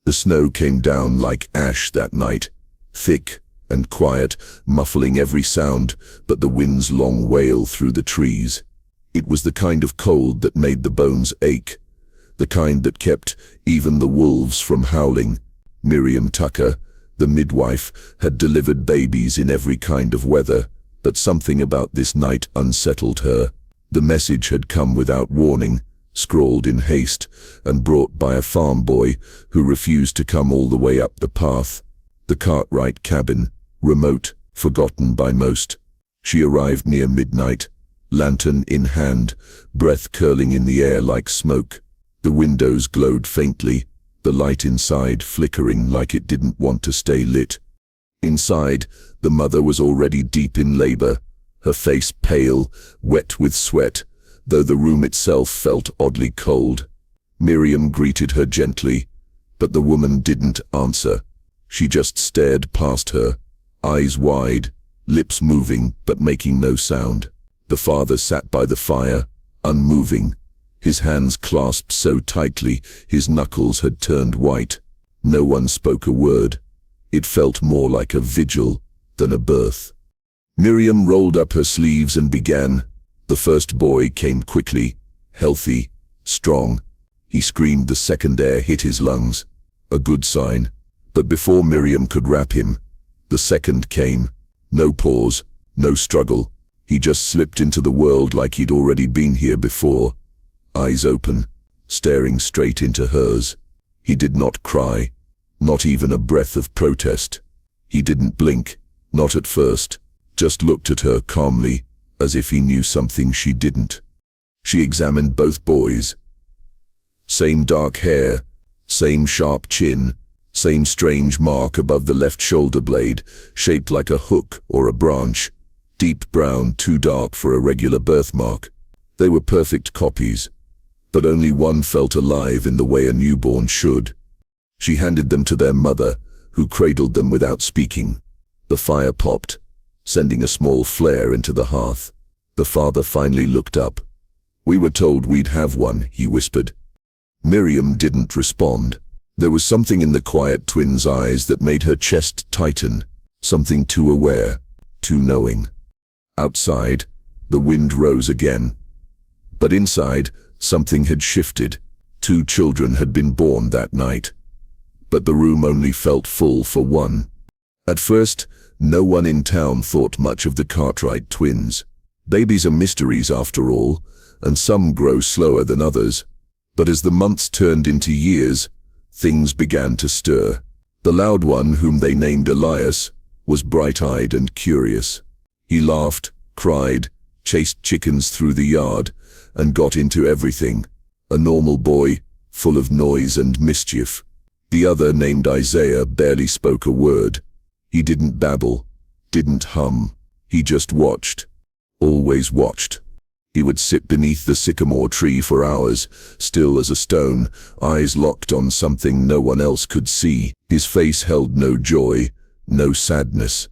The snow came down like ash that night, thick and quiet, muffling every sound but the wind's long wail through the trees. It was the kind of cold that made the bones ache, the kind that kept even the wolves from howling. Miriam Tucker, the midwife, had delivered babies in every kind of weather, but something about this night unsettled her. The message had come without warning, scrawled in haste, and brought by a farm boy who refused to come all the way up the path. The Cartwright cabin, remote, forgotten by most. She arrived near midnight, lantern in hand, breath curling in the air like smoke. The windows glowed faintly, the light inside flickering like it didn't want to stay lit. Inside, the mother was already deep in labor, her face pale, wet with sweat, though the room itself felt oddly cold. Miriam greeted her gently, but the woman didn't answer. She just stared past her, eyes wide, lips moving but making no sound. The father sat by the fire, unmoving, his hands clasped so tightly his knuckles had turned white. No one spoke a word. It felt more like a vigil than a birth. Miriam rolled up her sleeves and began. The first boy came quickly, healthy, strong. He screamed the second air hit his lungs. A good sign. But before Miriam could wrap him, the second came. No pause, no struggle. He just slipped into the world like he'd already been here before. Eyes open, staring straight into hers. He did not cry, not even a breath of protest. He didn't blink, not at first, just looked at her calmly, as if he knew something she didn't. She examined both boys. Same dark hair, same sharp chin, same strange mark above the left shoulder blade, shaped like a hook or a branch. Deep brown, too dark for a regular birthmark. They were perfect copies, but only one felt alive in the way a newborn should. She handed them to their mother, who cradled them without speaking. The fire popped, sending a small flare into the hearth. The father finally looked up. "We were told we'd have one," he whispered. Miriam didn't respond. There was something in the quiet twins' eyes that made her chest tighten, something too aware, too knowing. Outside, the wind rose again. But inside, something had shifted. 2 children had been born that night. But the room only felt full for one. At first, no one in town thought much of the Cartwright twins. Babies are mysteries after all, and some grow slower than others. But as the months turned into years, things began to stir. The loud one, whom they named Elias, was bright-eyed and curious. He laughed, cried, chased chickens through the yard, and got into everything. A normal boy, full of noise and mischief. The other, named Isaiah, barely spoke a word. He didn't babble, didn't hum. He just watched. Always watched. He would sit beneath the sycamore tree for hours, still as a stone, eyes locked on something no one else could see. His face held no joy, no sadness.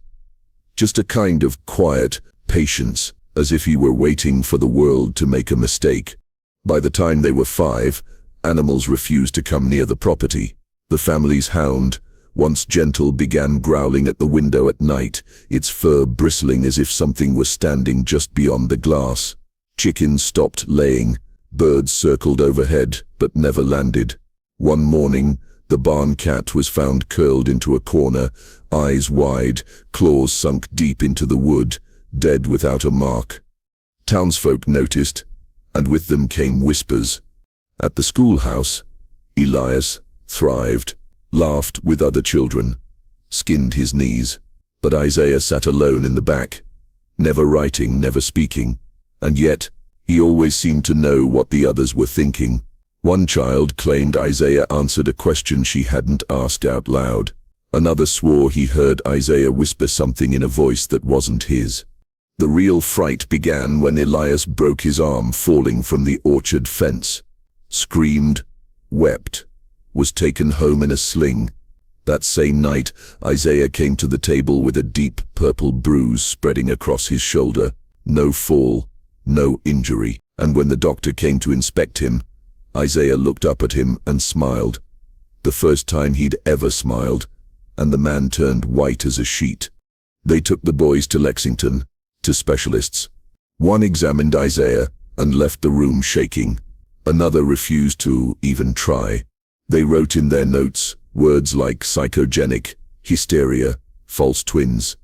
Just a kind of quiet patience, as if he were waiting for the world to make a mistake. By the time they were 5, animals refused to come near the property. The family's hound, once gentle, began growling at the window at night, its fur bristling as if something was standing just beyond the glass. Chickens stopped laying, birds circled overhead, but never landed. One morning, the barn cat was found curled into a corner, eyes wide, claws sunk deep into the wood, dead without a mark. Townsfolk noticed, and with them came whispers. At the schoolhouse, Elias thrived, laughed with other children, skinned his knees. But Isaiah sat alone in the back, never writing, never speaking. And yet, he always seemed to know what the others were thinking. One child claimed Isaiah answered a question she hadn't asked out loud. Another swore he heard Isaiah whisper something in a voice that wasn't his. The real fright began when Elias broke his arm falling from the orchard fence. Screamed, wept, was taken home in a sling. That same night, Isaiah came to the table with a deep purple bruise spreading across his shoulder. No fall, no injury. And when the doctor came to inspect him, Isaiah looked up at him and smiled. the first time he'd ever smiled, and the man turned white as a sheet. They took the boys to Lexington, to specialists. One examined Isaiah and left the room shaking. Another refused to even try. They wrote in their notes words like psychogenic, hysteria, false twins.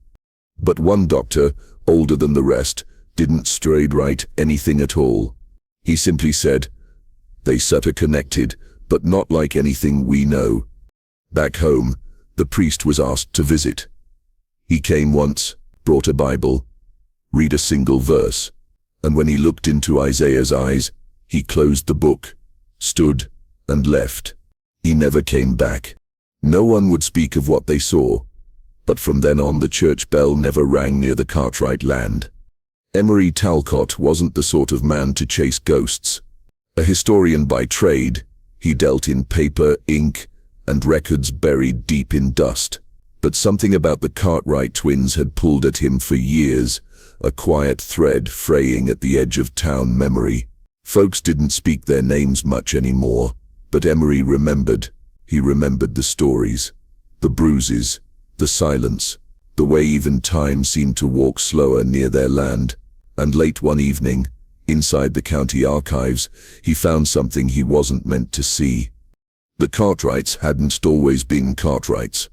But one doctor, older than the rest, didn't straight write anything at all. He simply said, "They sort of connected, but not like anything we know." Back home, the priest was asked to visit. He came once, brought a Bible, read a single verse, and when he looked into Isaiah's eyes, he closed the book, stood, and left. He never came back. No one would speak of what they saw, but from then on the church bell never rang near the Cartwright land. Emery Talcott wasn't the sort of man to chase ghosts. A historian by trade, he dealt in paper, ink, and records buried deep in dust. But something about the Cartwright twins had pulled at him for years, a quiet thread fraying at the edge of town memory. Folks didn't speak their names much anymore, but Emery remembered. He remembered the stories, the bruises, the silence, the way even time seemed to walk slower near their land. And late one evening, inside the county archives, he found something he wasn't meant to see. The Cartwrights hadn't always been Cartwrights.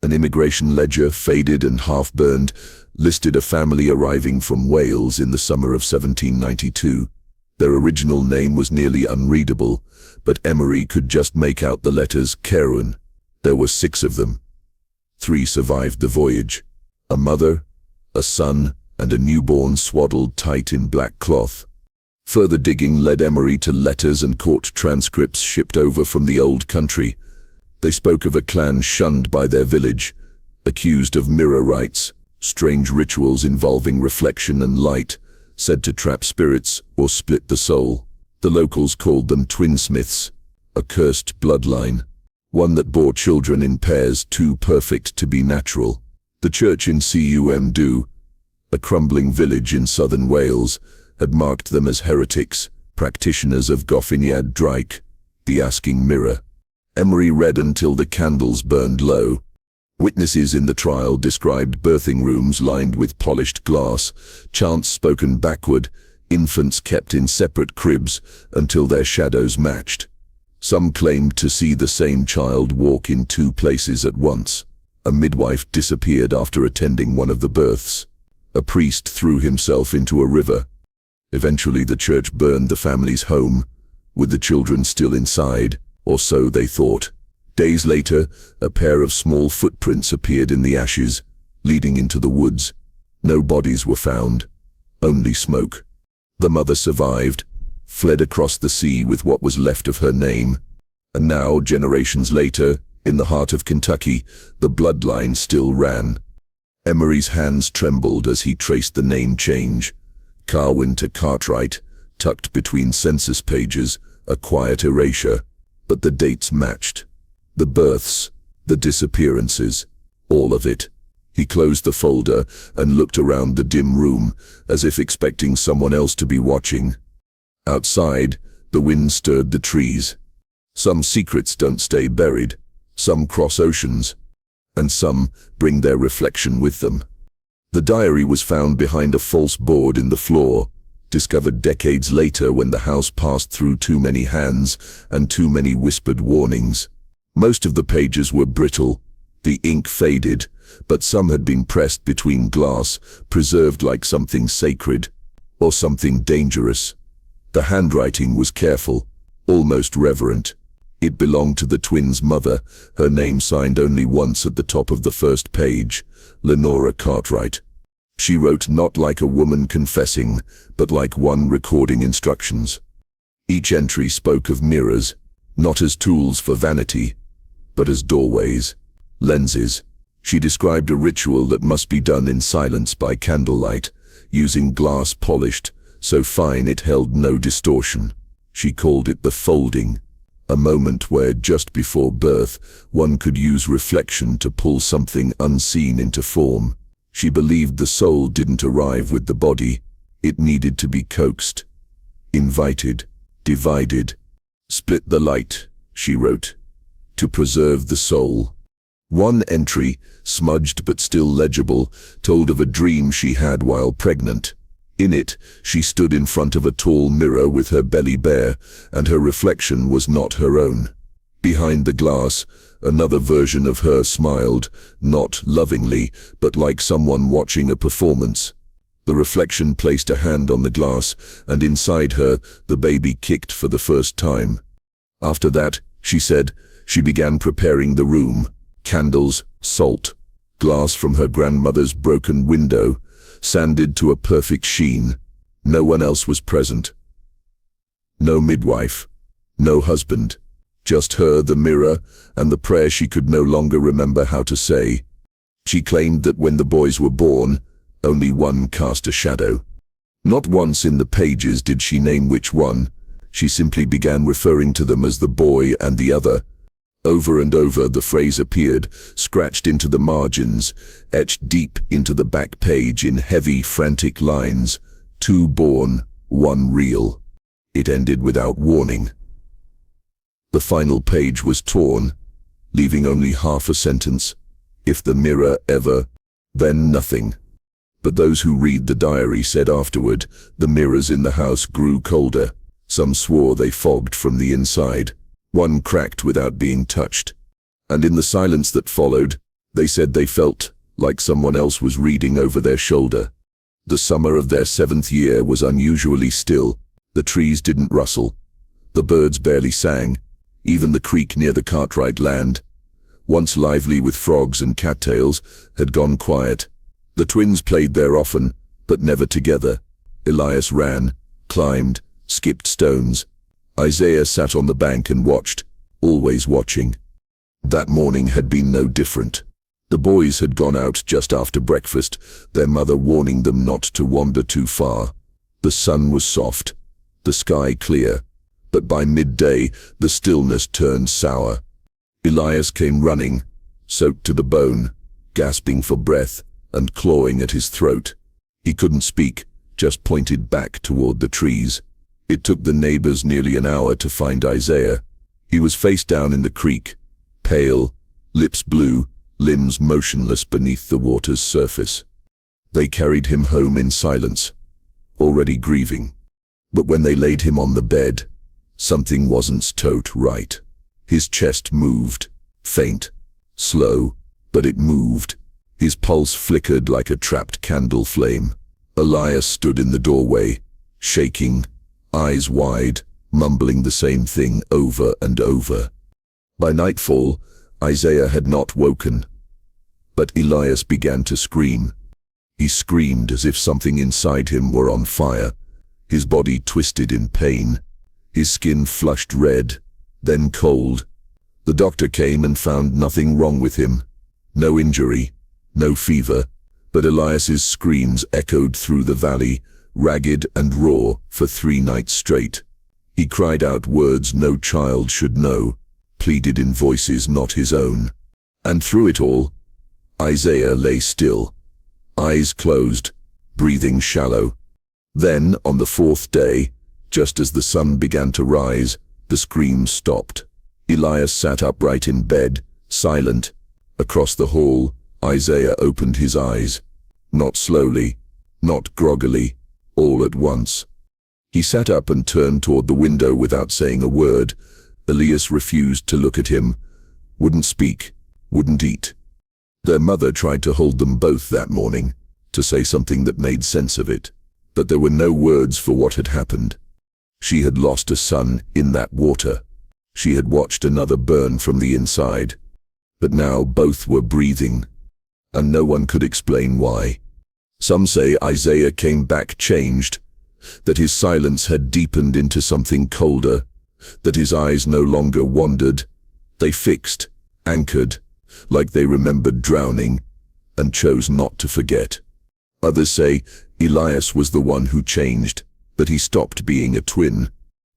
An immigration ledger, faded and half-burned, listed a family arriving from Wales in the summer of 1792. Their original name was nearly unreadable, but Emery could just make out the letters Cerwyn. There were 6 of them. 3 survived the voyage. A mother, a son, and a newborn swaddled tight in black cloth. Further digging led Emery to letters and court transcripts shipped over from the old country. They spoke of a clan shunned by their village, accused of mirror rites, strange rituals involving reflection and light, said to trap spirits or split the soul. The locals called them twinsmiths, a cursed bloodline, one that bore children in pairs too perfect to be natural. The church in Cwmdu, a crumbling village in southern Wales, had marked them as heretics, practitioners of Goffiniad Draich, the asking mirror. Emery read until the candles burned low. Witnesses in the trial described birthing rooms lined with polished glass, chants spoken backward, infants kept in separate cribs until their shadows matched. Some claimed to see the same child walk in 2 places at once. A midwife disappeared after attending one of the births. A priest threw himself into a river. Eventually the church burned the family's home, with the children still inside, or so they thought. Days later, a pair of small footprints appeared in the ashes, leading into the woods. No bodies were found, only smoke. The mother survived, fled across the sea with what was left of her name. And now, generations later, in the heart of Kentucky, the bloodline still ran. Emery's hands trembled as he traced the name change. Carwyn to Cartwright, tucked between census pages, a quiet erasure. But the dates matched. The births, the disappearances, all of it. He closed the folder and looked around the dim room, as if expecting someone else to be watching. Outside, the wind stirred the trees. Some secrets don't stay buried, some cross oceans, and some bring their reflection with them. The diary was found behind a false board in the floor, discovered decades later when the house passed through too many hands and too many whispered warnings. Most of the pages were brittle, the ink faded, but some had been pressed between glass, preserved like something sacred, or something dangerous. The handwriting was careful, almost reverent. It belonged to the twins' mother, her name signed only once at the top of the first page, Lenora Cartwright. She wrote not like a woman confessing, but like one recording instructions. Each entry spoke of mirrors, not as tools for vanity, but as doorways, lenses. She described a ritual that must be done in silence by candlelight, using glass polished, so fine it held no distortion. She called it the folding, a moment where just before birth one could use reflection to pull something unseen into form. She believed the soul didn't arrive with the body, it needed to be coaxed, invited, divided. Split the light, she wrote. to preserve the soul. One entry, smudged but still legible, told of a dream she had while pregnant. In it, she stood in front of a tall mirror with her belly bare, and her reflection was not her own. Behind the glass, another version of her smiled, not lovingly, but like someone watching a performance. The reflection placed a hand on the glass, and inside her, the baby kicked for the first time. After that, she said, she began preparing the room. Candles, salt, glass from her grandmother's broken window, sanded to a perfect sheen. No one else was present. No midwife, no husband, just her, the mirror, and the prayer she could no longer remember how to say. She claimed that when the boys were born, only one cast a shadow. Not once in the pages did she name which one. She simply began referring to them as the boy and the other. Over and over the phrase appeared, scratched into the margins, etched deep into the back page in heavy, frantic lines. 2 born, 1 real. It ended without warning. The final page was torn, leaving only half a sentence. If the mirror ever, then nothing. But those who read the diary said afterward, the mirrors in the house grew colder. Some swore they fogged from the inside. One cracked without being touched. And in the silence that followed, they said they felt like someone else was reading over their shoulder. The summer of their 7th year was unusually still. The trees didn't rustle. The birds barely sang. Even the creek near the Cartwright land, once lively with frogs and cattails, had gone quiet. The twins played there often, but never together. Elias ran, climbed, skipped stones. Isaiah sat on the bank and watched, always watching. That morning had been no different. The boys had gone out just after breakfast, their mother warning them not to wander too far. The sun was soft, the sky clear, but by midday the stillness turned sour. Elias came running, soaked to the bone, gasping for breath and clawing at his throat. He couldn't speak, just pointed back toward the trees. It took the neighbors nearly an hour to find Isaiah. He was face down in the creek, pale, lips blue, limbs motionless beneath the water's surface. They carried him home in silence, already grieving. But when they laid him on the bed, something wasn't tote right. His chest moved, faint, slow, but it moved. His pulse flickered like a trapped candle flame. Elias stood in the doorway, shaking, eyes wide, mumbling the same thing over and over. By nightfall, Isaiah had not woken, but Elias began to scream. He screamed as if something inside him were on fire. His body twisted in pain. His skin flushed red, then cold. The doctor came and found nothing wrong with him. No injury, no fever, but Elias's screams echoed through the valley, ragged and raw, for 3 nights straight. He cried out words no child should know, pleaded in voices not his own. And through it all, Isaiah lay still, eyes closed, breathing shallow. Then, on the 4th day, just as the sun began to rise, the screams stopped. Elias sat upright in bed, silent. Across the hall, Isaiah opened his eyes. Not slowly, not groggily, all at once. He sat up and turned toward the window without saying a word. Elias refused to look at him, wouldn't speak, wouldn't eat. Their mother tried to hold them both that morning, to say something that made sense of it, but there were no words for what had happened. She had lost a son in that water. She had watched another burn from the inside. But now both were breathing, and no one could explain why. Some say Isaiah came back changed, that his silence had deepened into something colder, that his eyes no longer wandered. They fixed, anchored, like they remembered drowning, and chose not to forget. Others say Elias was the one who changed, that he stopped being a twin.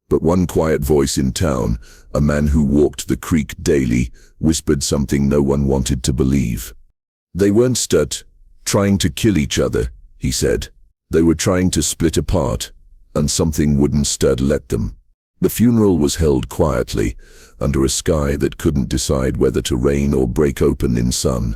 But one quiet voice in town, a man who walked the creek daily, whispered something no one wanted to believe. They weren't trying to kill each other, he said. They were trying to split apart, and something wouldn't let them. The funeral was held quietly, under a sky that couldn't decide whether to rain or break open in sun.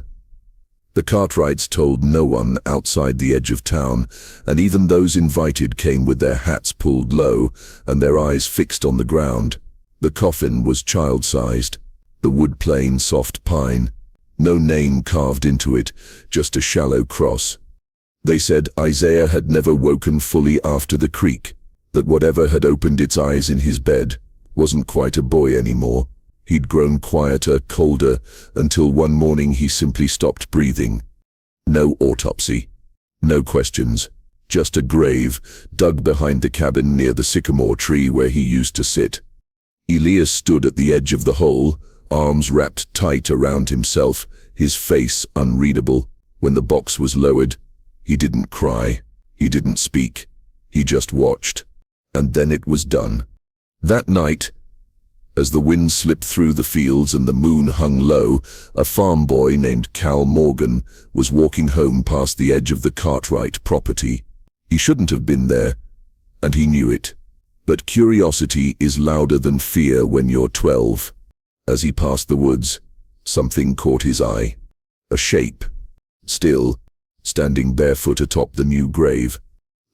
The Cartwrights told no one outside the edge of town, and even those invited came with their hats pulled low and their eyes fixed on the ground. The coffin was child-sized, the wood plain soft pine, no name carved into it, just a shallow cross. They said Isaiah had never woken fully after the creak, that whatever had opened its eyes in his bed wasn't quite a boy anymore. He'd grown quieter, colder, until one morning he simply stopped breathing. No autopsy, no questions, just a grave dug behind the cabin near the sycamore tree where he used to sit. Elias stood at the edge of the hole, arms wrapped tight around himself, his face unreadable. When the box was lowered, he didn't cry, he didn't speak, he just watched. And then it was done. That night, as the wind slipped through the fields and the moon hung low, a farm boy named Cal Morgan was walking home past the edge of the Cartwright property. He shouldn't have been there, and he knew it. But curiosity is louder than fear when you're 12. As he passed the woods, something caught his eye. A shape, still, standing barefoot atop the new grave.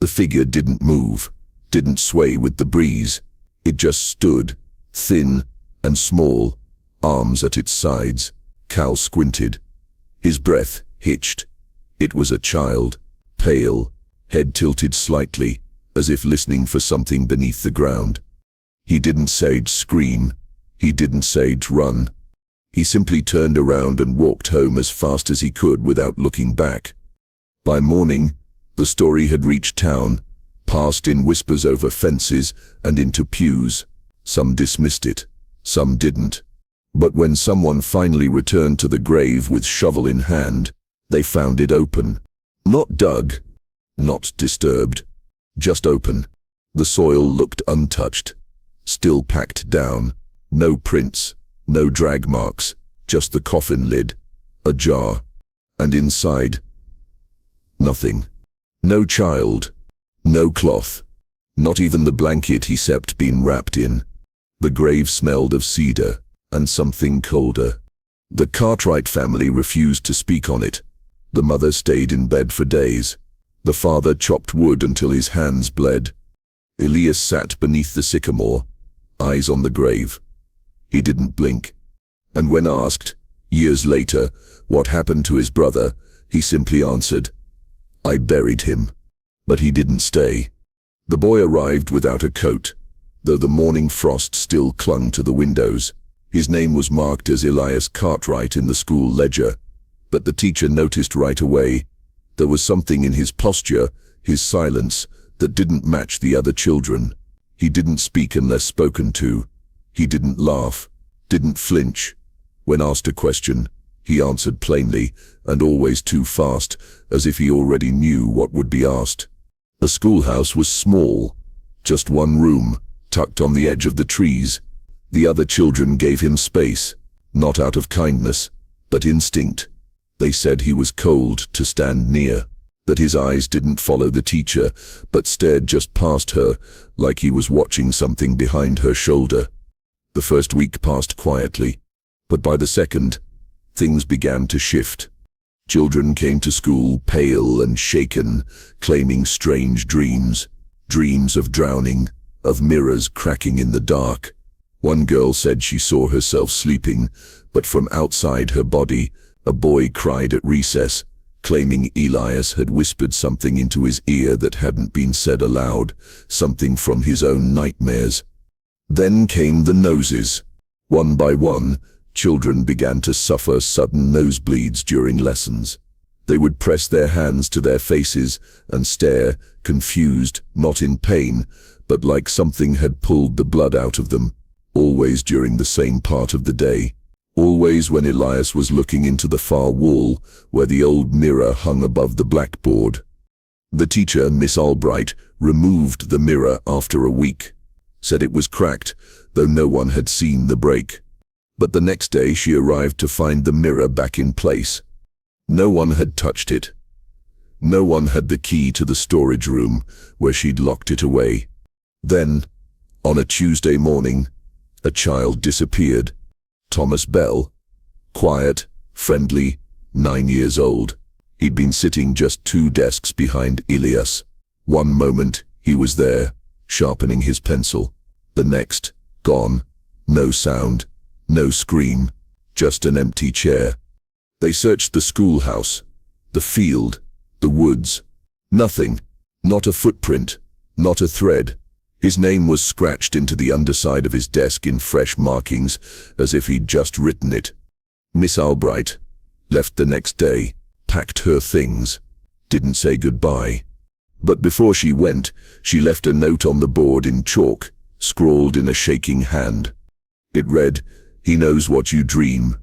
The figure didn't move, didn't sway with the breeze. It just stood, thin and small, arms at its sides. Cal squinted. His breath hitched. It was a child, pale, head tilted slightly, as if listening for something beneath the ground. He didn't say scream. He didn't say run. He simply turned around and walked home as fast as he could without looking back. By morning, the story had reached town, passed in whispers over fences and into pews. Some dismissed it, some didn't. But when someone finally returned to the grave with shovel in hand, they found it open. Not dug, not disturbed, just open. The soil looked untouched, still packed down. No prints, no drag marks, just the coffin lid, ajar, and inside, nothing. No child, no cloth, not even the blanket he'd been wrapped in. The grave smelled of cedar and something colder. The Cartwright family refused to speak on it. The mother stayed in bed for days. The father chopped wood until his hands bled. Elias sat beneath the sycamore, eyes on the grave. He didn't blink. And when asked, years later, what happened to his brother, he simply answered, "I buried him." But he didn't stay. The boy arrived without a coat, though the morning frost still clung to the windows. His name was marked as Elias Cartwright in the school ledger, but the teacher noticed right away there was something in his posture, his silence, that didn't match the other children. He didn't speak unless spoken to. He didn't laugh, didn't flinch. When asked a question, he answered plainly, and always too fast, as if he already knew what would be asked. The schoolhouse was small, just one room, tucked on the edge of the trees. The other children gave him space, not out of kindness, but instinct. They said he was cold to stand near, that his eyes didn't follow the teacher, but stared just past her, like he was watching something behind her shoulder. The first week passed quietly, but by the second, things began to shift. Children came to school pale and shaken, claiming strange dreams. Dreams of drowning, of mirrors cracking in the dark. One girl said she saw herself sleeping, but from outside her body, a boy cried at recess, claiming Elias had whispered something into his ear that hadn't been said aloud, something from his own nightmares. Then came the noses. One by one, children began to suffer sudden nosebleeds during lessons. They would press their hands to their faces and stare, confused, not in pain, but like something had pulled the blood out of them, always during the same part of the day. Always when Elias was looking into the far wall, where the old mirror hung above the blackboard. The teacher, Miss Albright, removed the mirror after a week. Said it was cracked, though no one had seen the break. But the next day she arrived to find the mirror back in place. No one had touched it. No one had the key to the storage room, where she'd locked it away. Then, On a Tuesday morning, a child disappeared. Thomas Bell, quiet, friendly, 9 years old. He'd been sitting just 2 desks behind Elias. One moment, he was there, sharpening his pencil. The next, gone. No sound, no scream, just an empty chair. They searched the schoolhouse, the field, the woods. Nothing, not a footprint, not a thread. His name was scratched into the underside of his desk in fresh markings, as if he'd just written it. Miss Albright left the next day, packed her things, didn't say goodbye. But before she went, she left a note on the board in chalk, scrawled in a shaking hand. It read, "He knows what you dream,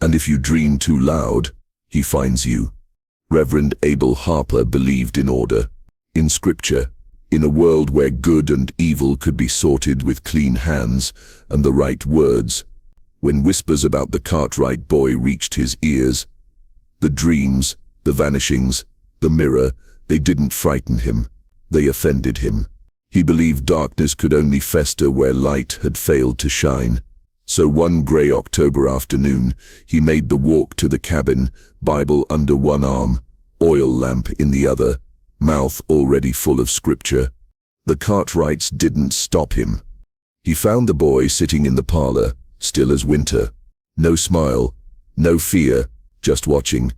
and if you dream too loud, he finds you." Reverend Abel Harper believed in order, in scripture, in a world where good and evil could be sorted with clean hands and the right words. When whispers about the Cartwright boy reached his ears, the dreams, the vanishings, the mirror, they didn't frighten him, they offended him. He believed darkness could only fester where light had failed to shine. So one grey October afternoon, he made the walk to the cabin, Bible under one arm, oil lamp in the other, mouth already full of scripture. The Cartwrights didn't stop him. He found the boy sitting in the parlor, still as winter. No smile, no fear, just watching.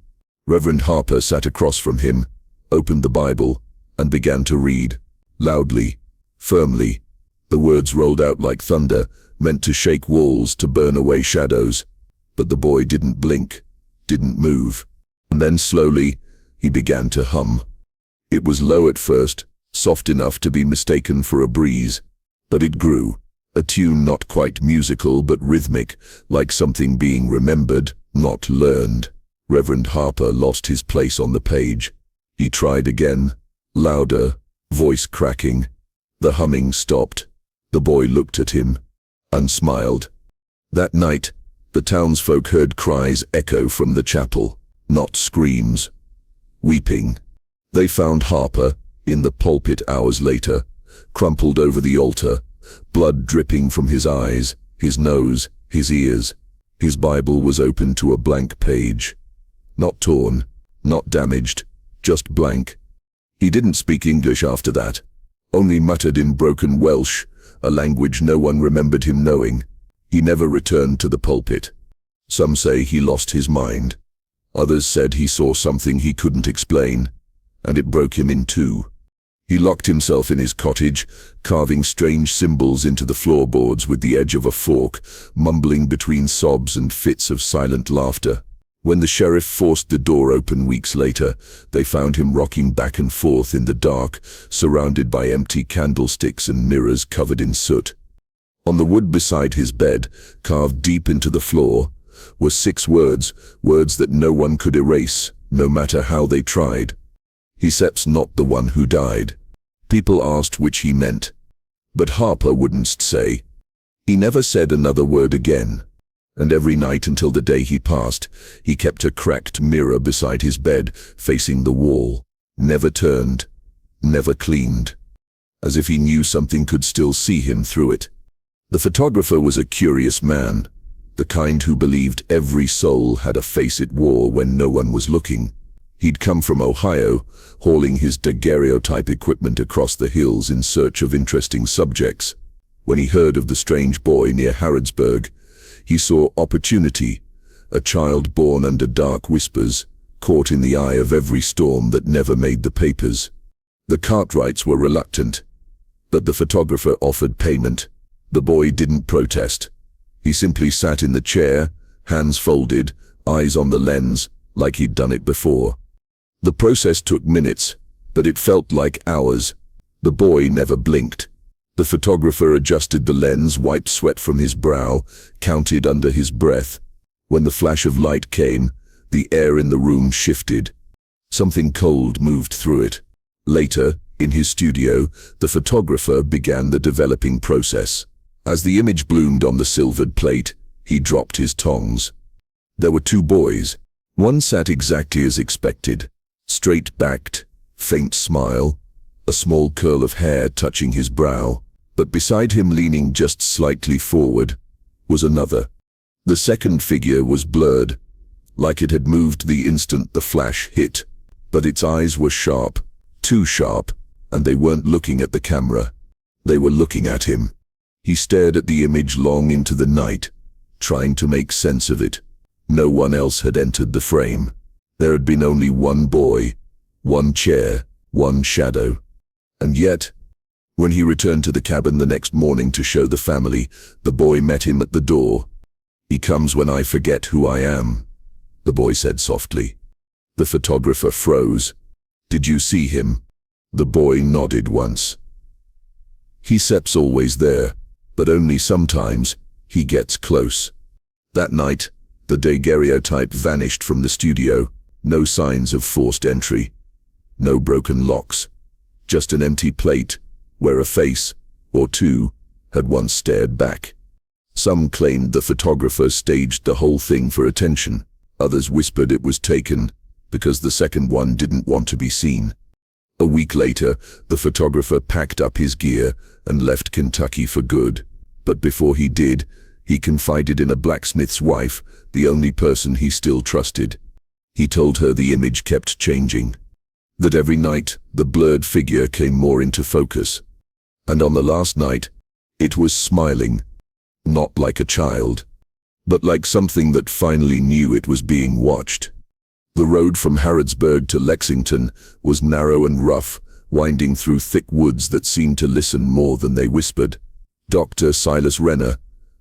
Reverend Harper sat across from him, opened the Bible, and began to read, loudly, firmly. The words rolled out like thunder, meant to shake walls, to burn away shadows. But the boy didn't blink, didn't move. And then slowly, he began to hum. It was low at first, soft enough to be mistaken for a breeze. But it grew, a tune not quite musical but rhythmic, like something being remembered, not learned. Reverend Harper lost his place on the page. He tried again, louder, voice cracking. The humming stopped. The boy looked at him and smiled. That night, the townsfolk heard cries echo from the chapel, not screams. Weeping. They found Harper, in the pulpit hours later, crumpled over the altar, blood dripping from his eyes, his nose, his ears. His Bible was open to a blank page. Not torn, not damaged, just blank. He didn't speak English after that, only muttered in broken Welsh, a language no one remembered him knowing. He never returned to the pulpit. Some say he lost his mind. Others said he saw something he couldn't explain, and it broke him in two. He locked himself in his cottage, carving strange symbols into the floorboards with the edge of a fork, mumbling between sobs and fits of silent laughter. When the sheriff forced the door open weeks later, they found him rocking back and forth in the dark, surrounded by empty candlesticks and mirrors covered in soot. On the wood beside his bed, carved deep into the floor, were 6 words, words that no one could erase, no matter how they tried. "Hecep's not the one who died." People asked which he meant, but Harper wouldn't say. He never said another word again. And every night until the day he passed, he kept a cracked mirror beside his bed, facing the wall, never turned, never cleaned, as if he knew something could still see him through it. The photographer was a curious man, the kind who believed every soul had a face it wore when no one was looking. He'd come from Ohio, hauling his daguerreotype equipment across the hills in search of interesting subjects. When he heard of the strange boy near Harrodsburg, he saw opportunity, a child born under dark whispers, caught in the eye of every storm that never made the papers. The Cartwrights were reluctant, but the photographer offered payment. The boy didn't protest. He simply sat in the chair, hands folded, eyes on the lens, like he'd done it before. The process took minutes, but it felt like hours. The boy never blinked. The photographer adjusted the lens, wiped sweat from his brow, counted under his breath. When the flash of light came, the air in the room shifted. Something cold moved through it. Later, in his studio, the photographer began the developing process. As the image bloomed on the silvered plate, he dropped his tongs. There were 2 boys. One sat exactly as expected, straight-backed, faint smile, a small curl of hair touching his brow. But beside him, leaning just slightly forward, was another. The second figure was blurred, like it had moved the instant the flash hit, but its eyes were sharp, too sharp, and they weren't looking at the camera. They were looking at him. He stared at the image long into the night, trying to make sense of it. No one else had entered the frame. There had been only one boy, one chair, one shadow. And yet, when he returned to the cabin the next morning to show the family, the boy met him at the door. "He comes when I forget who I am," the boy said softly. The photographer froze. "Did you see him?" The boy nodded once. "He's always there, but only sometimes. He gets close." That night, the daguerreotype vanished from the studio. No signs of forced entry. No broken locks. Just an empty plate, where a face, or two, had once stared back. Some claimed the photographer staged the whole thing for attention. Others whispered it was taken, because the second one didn't want to be seen. A week later, the photographer packed up his gear and left Kentucky for good. But before he did, he confided in a blacksmith's wife, the only person he still trusted. He told her the image kept changing. That every night, the blurred figure came more into focus. And on the last night, it was smiling. Not like a child, but like something that finally knew it was being watched. The road from Harrodsburg to Lexington was narrow and rough, winding through thick woods that seemed to listen more than they whispered. Dr. Silas Renner,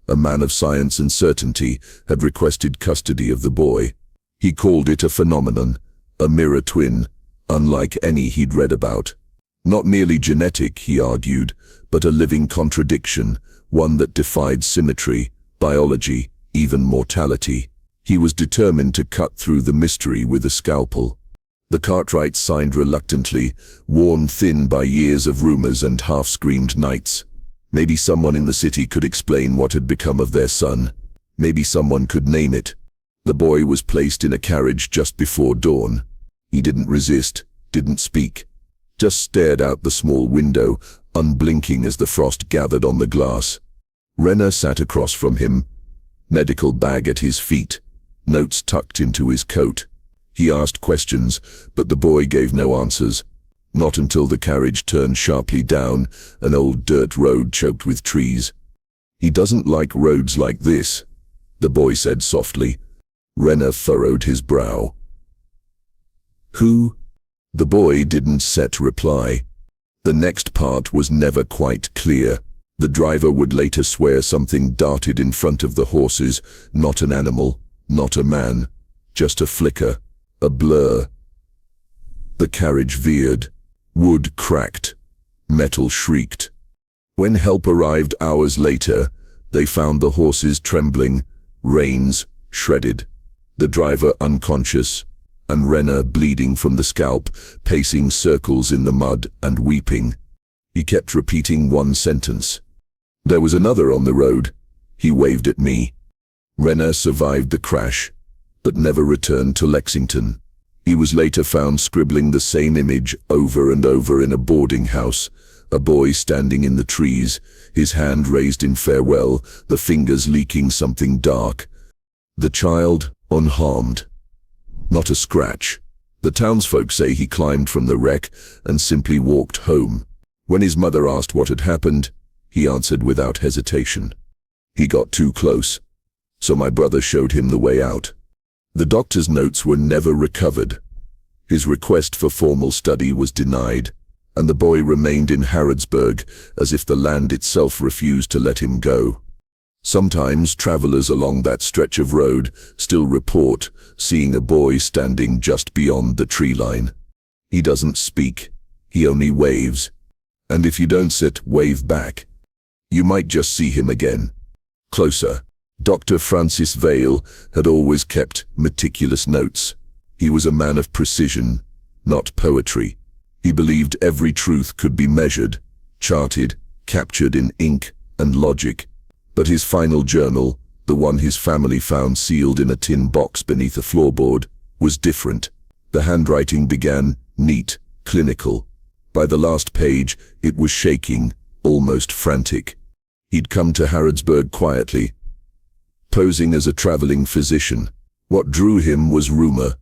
a man of science and certainty, had requested custody of the boy. He called it a phenomenon, a mirror twin, unlike any he'd read about. Not merely genetic, he argued, but a living contradiction, one that defied symmetry, biology, even mortality. He was determined to cut through the mystery with a scalpel. The Cartwrights signed reluctantly, worn thin by years of rumors and half-screamed nights. Maybe someone in the city could explain what had become of their son. Maybe someone could name it. The boy was placed in a carriage just before dawn. He didn't resist, didn't speak, just stared out the small window, unblinking as the frost gathered on the glass. Renner sat across from him, medical bag at his feet, notes tucked into his coat. He asked questions, but the boy gave no answers. Not until the carriage turned sharply down an old dirt road choked with trees. "He doesn't like roads like this," the boy said softly. Renner furrowed his brow. "Who?" The boy didn't set reply. The next part was never quite clear. The driver would later swear something darted in front of the horses, not an animal, not a man, just a flicker, a blur. The carriage veered. Wood cracked. Metal shrieked. When help arrived hours later, they found the horses trembling, reins shredded, the driver unconscious, and Renner bleeding from the scalp, pacing circles in the mud and weeping. He kept repeating one sentence. "There was another on the road." He waved at me. Renner survived the crash, but never returned to Lexington. He was later found scribbling the same image over and over in a boarding house, a boy standing in the trees, his hand raised in farewell, the fingers leaking something dark. The child unharmed. Not a scratch. The townsfolk say he climbed from the wreck and simply walked home. When his mother asked what had happened, he answered without hesitation. "He got too close, so my brother showed him the way out." The doctor's notes were never recovered. His request for formal study was denied, and the boy remained in Harrodsburg as if the land itself refused to let him go. Sometimes travelers along that stretch of road still report seeing a boy standing just beyond the tree line. He doesn't speak, he only waves. And if you don't sit, wave back, you might just see him again. Closer. Dr. Francis Vale had always kept meticulous notes. He was a man of precision, not poetry. He believed every truth could be measured, charted, captured in ink and logic. But his final journal, the one his family found sealed in a tin box beneath a floorboard, was different. The handwriting began neat, clinical. By the last page, it was shaking, almost frantic. He'd come to Harrodsburg quietly, posing as a traveling physician. What drew him was rumor,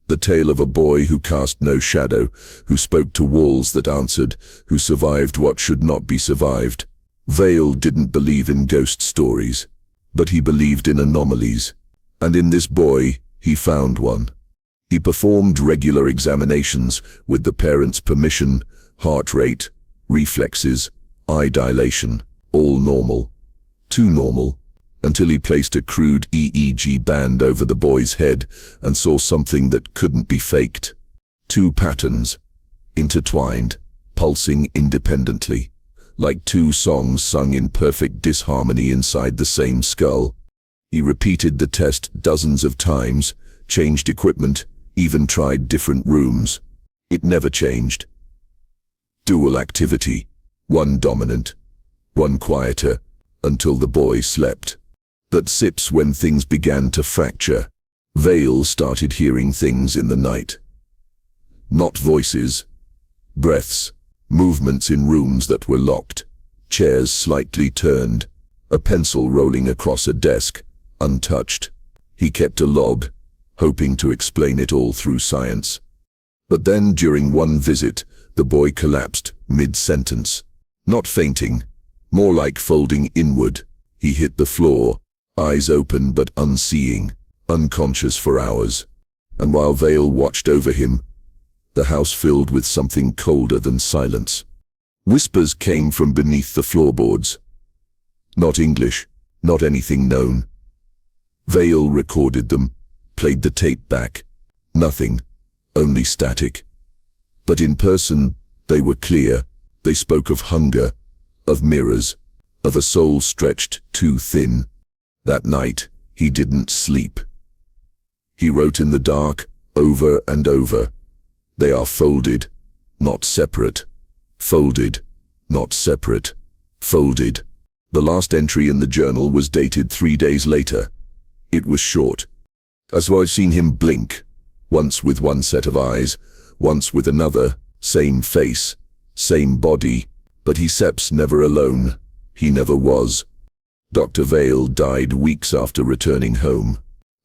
the tale of a boy who cast no shadow, who spoke to walls that answered, who survived what should not be survived. Vale didn't believe in ghost stories, but he believed in anomalies. And in this boy, he found one. He performed regular examinations with the parents' permission, heart rate, reflexes, eye dilation, all normal. Too normal, until he placed a crude EEG band over the boy's head and saw something that couldn't be faked. Two patterns, intertwined, pulsing independently, like two songs sung in perfect disharmony inside the same skull. He repeated the test dozens of times, changed equipment, even tried different rooms. It never changed. Dual activity, one dominant, one quieter, until the boy slept. But sips when things began to fracture. Vale started hearing things in the night. Not voices, breaths, movements in rooms that were locked, chairs slightly turned, a pencil rolling across a desk, untouched. He kept a log, hoping to explain it all through science. But then, during one visit, the boy collapsed mid-sentence. Not fainting, more like folding inward. He hit the floor, eyes open but unseeing, unconscious for hours. And while Vale watched over him, the house filled with something colder than silence. Whispers came from beneath the floorboards. Not English, not anything known. Vale recorded them, played the tape back. Nothing, only static. But in person, they were clear. They spoke of hunger, of mirrors, of a soul stretched too thin. That night, he didn't sleep. He wrote in the dark, over and over. They are folded, not separate. Folded, not separate. Folded. The last entry in the journal was dated 3 days later. It was short. As I've seen him blink, once with one set of eyes, once with another, same face, same body, but he seps never alone. He never was. Dr. Vale died weeks after returning home.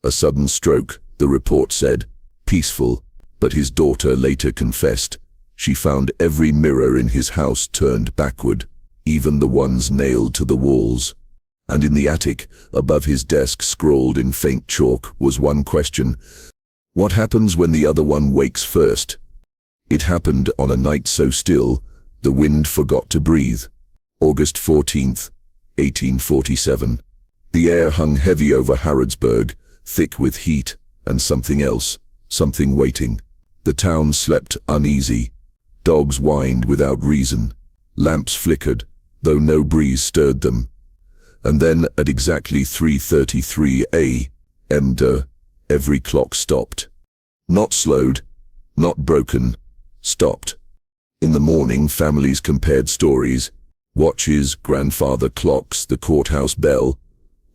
A sudden stroke, the report said, peaceful, but his daughter later confessed. She found every mirror in his house turned backward, even the ones nailed to the walls. And in the attic, above his desk scrawled in faint chalk, was one question. What happens when the other one wakes first? It happened on a night so still, the wind forgot to breathe. August 14th, 1847. The air hung heavy over Harrodsburg, thick with heat, and something else, something waiting. The town slept uneasy. Dogs whined without reason. Lamps flickered, though no breeze stirred them. And then, at exactly 3:33 a.m., every clock stopped. Not slowed, not broken, stopped. In the morning, families compared stories. Watches, grandfather clocks, the courthouse bell,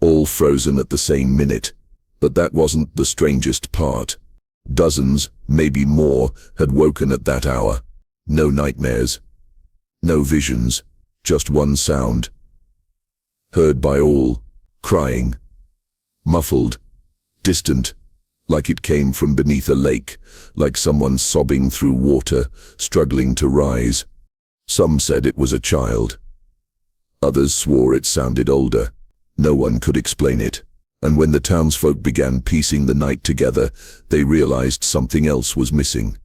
all frozen at the same minute. But that wasn't the strangest part. Dozens, maybe more, had woken at that hour. No nightmares, no visions, just one sound. Heard by all, crying, muffled, distant, like it came from beneath a lake, like someone sobbing through water, struggling to rise. Some said it was a child. Others swore it sounded older. No one could explain it. And when the townsfolk began piecing the night together, they realized something else was missing.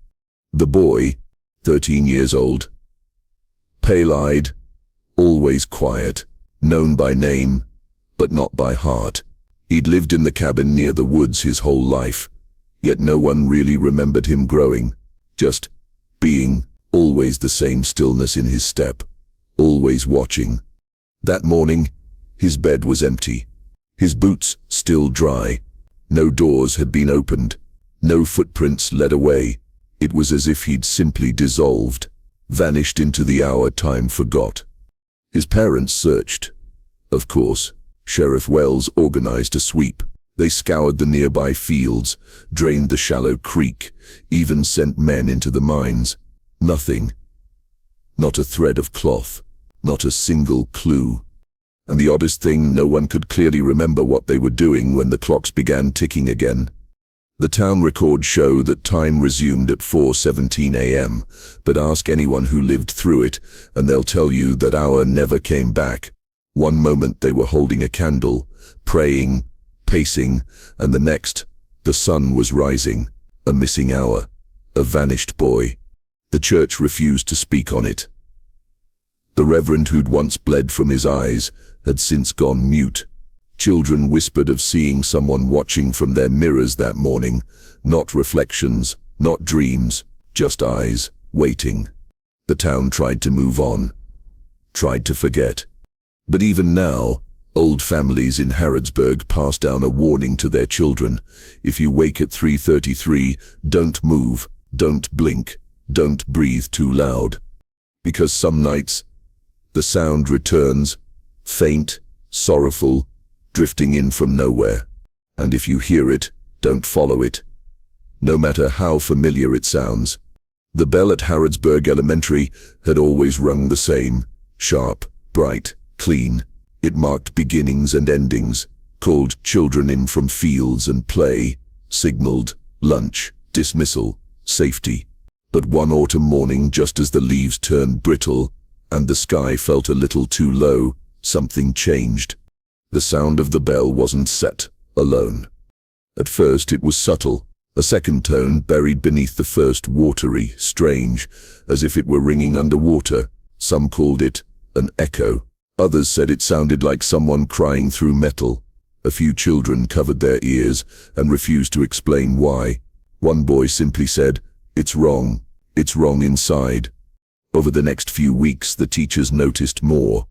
The boy, 13 years old, pale-eyed, always quiet, known by name, but not by heart. He'd lived in the cabin near the woods his whole life, yet no one really remembered him growing, just being, always the same stillness in his step, always watching. That morning, his bed was empty, his boots still dry. No doors had been opened, no footprints led away. It was as if he'd simply dissolved, vanished into the hour time forgot. His parents searched. Of course, Sheriff Wells organized a sweep. They scoured the nearby fields, drained the shallow creek, even sent men into the mines. Nothing. Not a thread of cloth. Not a single clue. And the oddest thing, no one could clearly remember what they were doing when the clocks began ticking again. The town records show that time resumed at 4:17 a.m., but ask anyone who lived through it, and they'll tell you that hour never came back. One moment they were holding a candle, praying, pacing, and the next, the sun was rising. A missing hour, a vanished boy. The church refused to speak on it. The reverend who'd once bled from his eyes had since gone mute. Children whispered of seeing someone watching from their mirrors that morning, not reflections, not dreams, just eyes, waiting. The town tried to move on, tried to forget. But even now, old families in Harrodsburg pass down a warning to their children. If you wake at 3:33, don't move, don't blink, don't breathe too loud. Because some nights, the sound returns, faint, sorrowful, drifting in from nowhere. And if you hear it, don't follow it, no matter how familiar it sounds. The bell at Harrodsburg Elementary had always rung the same, sharp, bright, clean. It marked beginnings and endings, called children in from fields and play, signaled lunch, dismissal, safety. But one autumn morning, just as the leaves turned brittle and the sky felt a little too low, something changed. The sound of the bell wasn't set, alone. At first it was subtle, a second tone buried beneath the first, watery, strange, as if it were ringing underwater. Some called it an echo. Others said it sounded like someone crying through metal. A few children covered their ears and refused to explain why. One boy simply said, "It's wrong inside." Over the next few weeks, the teachers noticed more.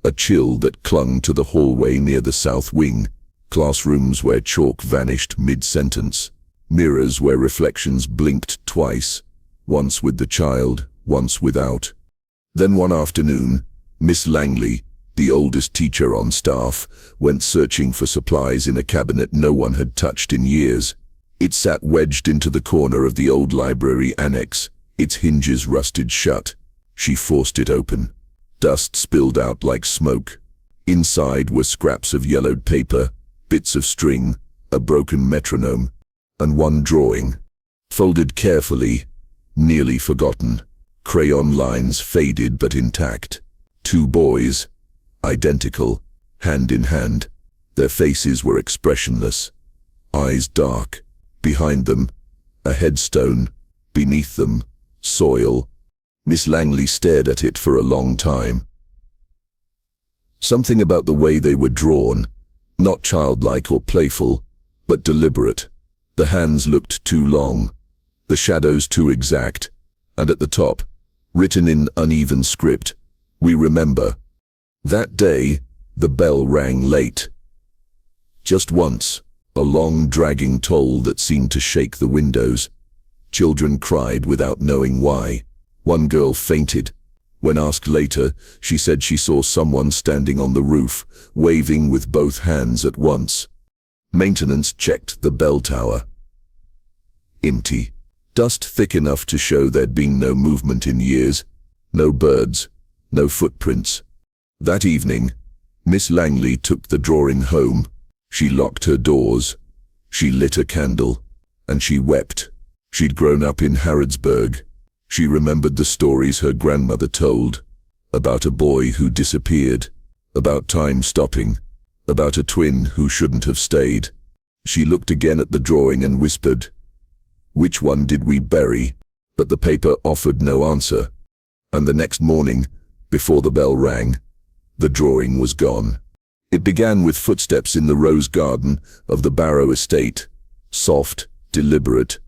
A chill that clung to the hallway near the south wing, classrooms where chalk vanished mid-sentence, mirrors where reflections blinked twice, once with the child, once without. Then one afternoon, Miss Langley, the oldest teacher on staff, went searching for supplies in a cabinet no one had touched in years. It sat wedged into the corner of the old library annex, its hinges rusted shut. She forced it open. Dust spilled out like smoke. Inside were scraps of yellowed paper, bits of string, a broken metronome, and one drawing. Folded carefully, nearly forgotten. Crayon lines faded but intact. Two boys, identical, hand in hand. Their faces were expressionless, eyes dark. Behind them, a headstone. Beneath them, soil. Miss Langley stared at it for a long time. Something about the way they were drawn, not childlike or playful, but deliberate. The hands looked too long, the shadows too exact, and at the top, written in uneven script, "We remember." That day, the bell rang late. Just once, a long dragging toll that seemed to shake the windows. Children cried without knowing why. One girl fainted. When asked later, she said she saw someone standing on the roof, waving with both hands at once. Maintenance checked the bell tower. Empty. Dust thick enough to show there'd been no movement in years. No birds. No footprints. That evening, Miss Langley took the drawing home. She locked her doors. She lit a candle. And she wept. She'd grown up in Harrodsburg. She remembered the stories her grandmother told. About a boy who disappeared. About time stopping. About a twin who shouldn't have stayed. She looked again at the drawing and whispered, "Which one did we bury?" But the paper offered no answer. And the next morning, before the bell rang, the drawing was gone. It began with footsteps in the rose garden of the Barrow estate. Soft, deliberate,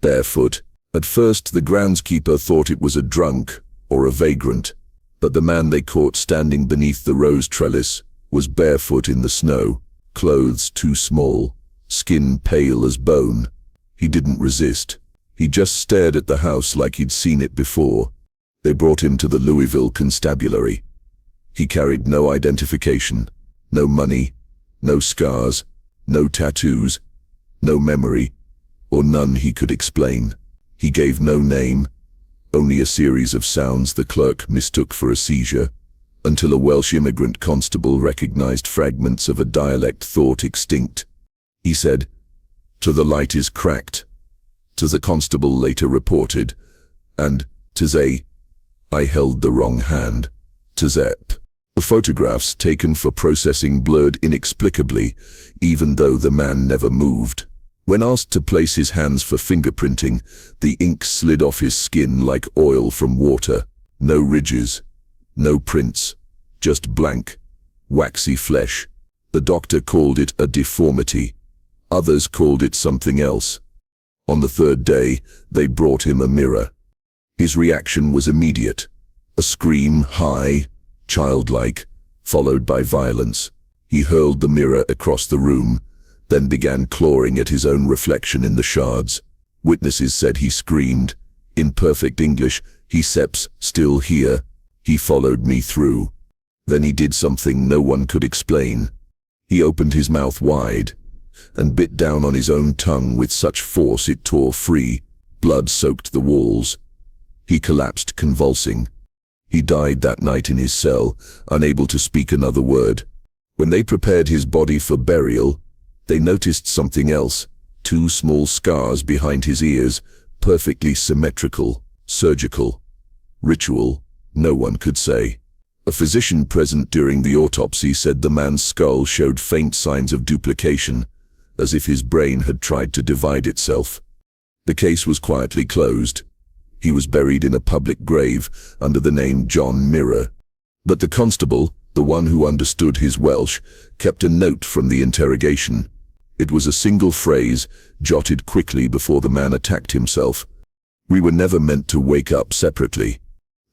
barefoot. At first the groundskeeper thought it was a drunk or a vagrant, but the man they caught standing beneath the rose trellis was barefoot in the snow, clothes too small, skin pale as bone. He didn't resist. He just stared at the house like he'd seen it before. They brought him to the Louisville constabulary. He carried no identification, no money, no scars, no tattoos, no memory, or none he could explain. He gave no name, only a series of sounds the clerk mistook for a seizure. until a Welsh immigrant constable recognized fragments of a dialect thought extinct. He said, "To the light is cracked." To the constable later reported, and "Tze, I held the wrong hand." Tzep. The photographs taken for processing blurred inexplicably, even though the man never moved. When asked to place his hands for fingerprinting, the ink slid off his skin like oil from water. No ridges, no prints, just blank, waxy flesh. The doctor called it a deformity. Others called it something else. On the third day, they brought him a mirror. His reaction was immediate. A scream, high, childlike, followed by violence. He hurled the mirror across the room, then began clawing at his own reflection in the shards. Witnesses said he screamed, in perfect English, "He seps, still here. He followed me through." Then he did something no one could explain. He opened his mouth wide and bit down on his own tongue with such force it tore free. Blood soaked the walls. He collapsed, convulsing. He died that night in his cell, unable to speak another word. When they prepared his body for burial, they noticed something else. 2 small scars behind his ears, perfectly symmetrical, surgical. Ritual, no one could say. A physician present during the autopsy said the man's skull showed faint signs of duplication, as if his brain had tried to divide itself. The case was quietly closed. He was buried in a public grave under the name John Mirror. But the constable, the one who understood his Welsh, kept a note from the interrogation. It was a single phrase, jotted quickly before the man attacked himself. "We were never meant to wake up separately."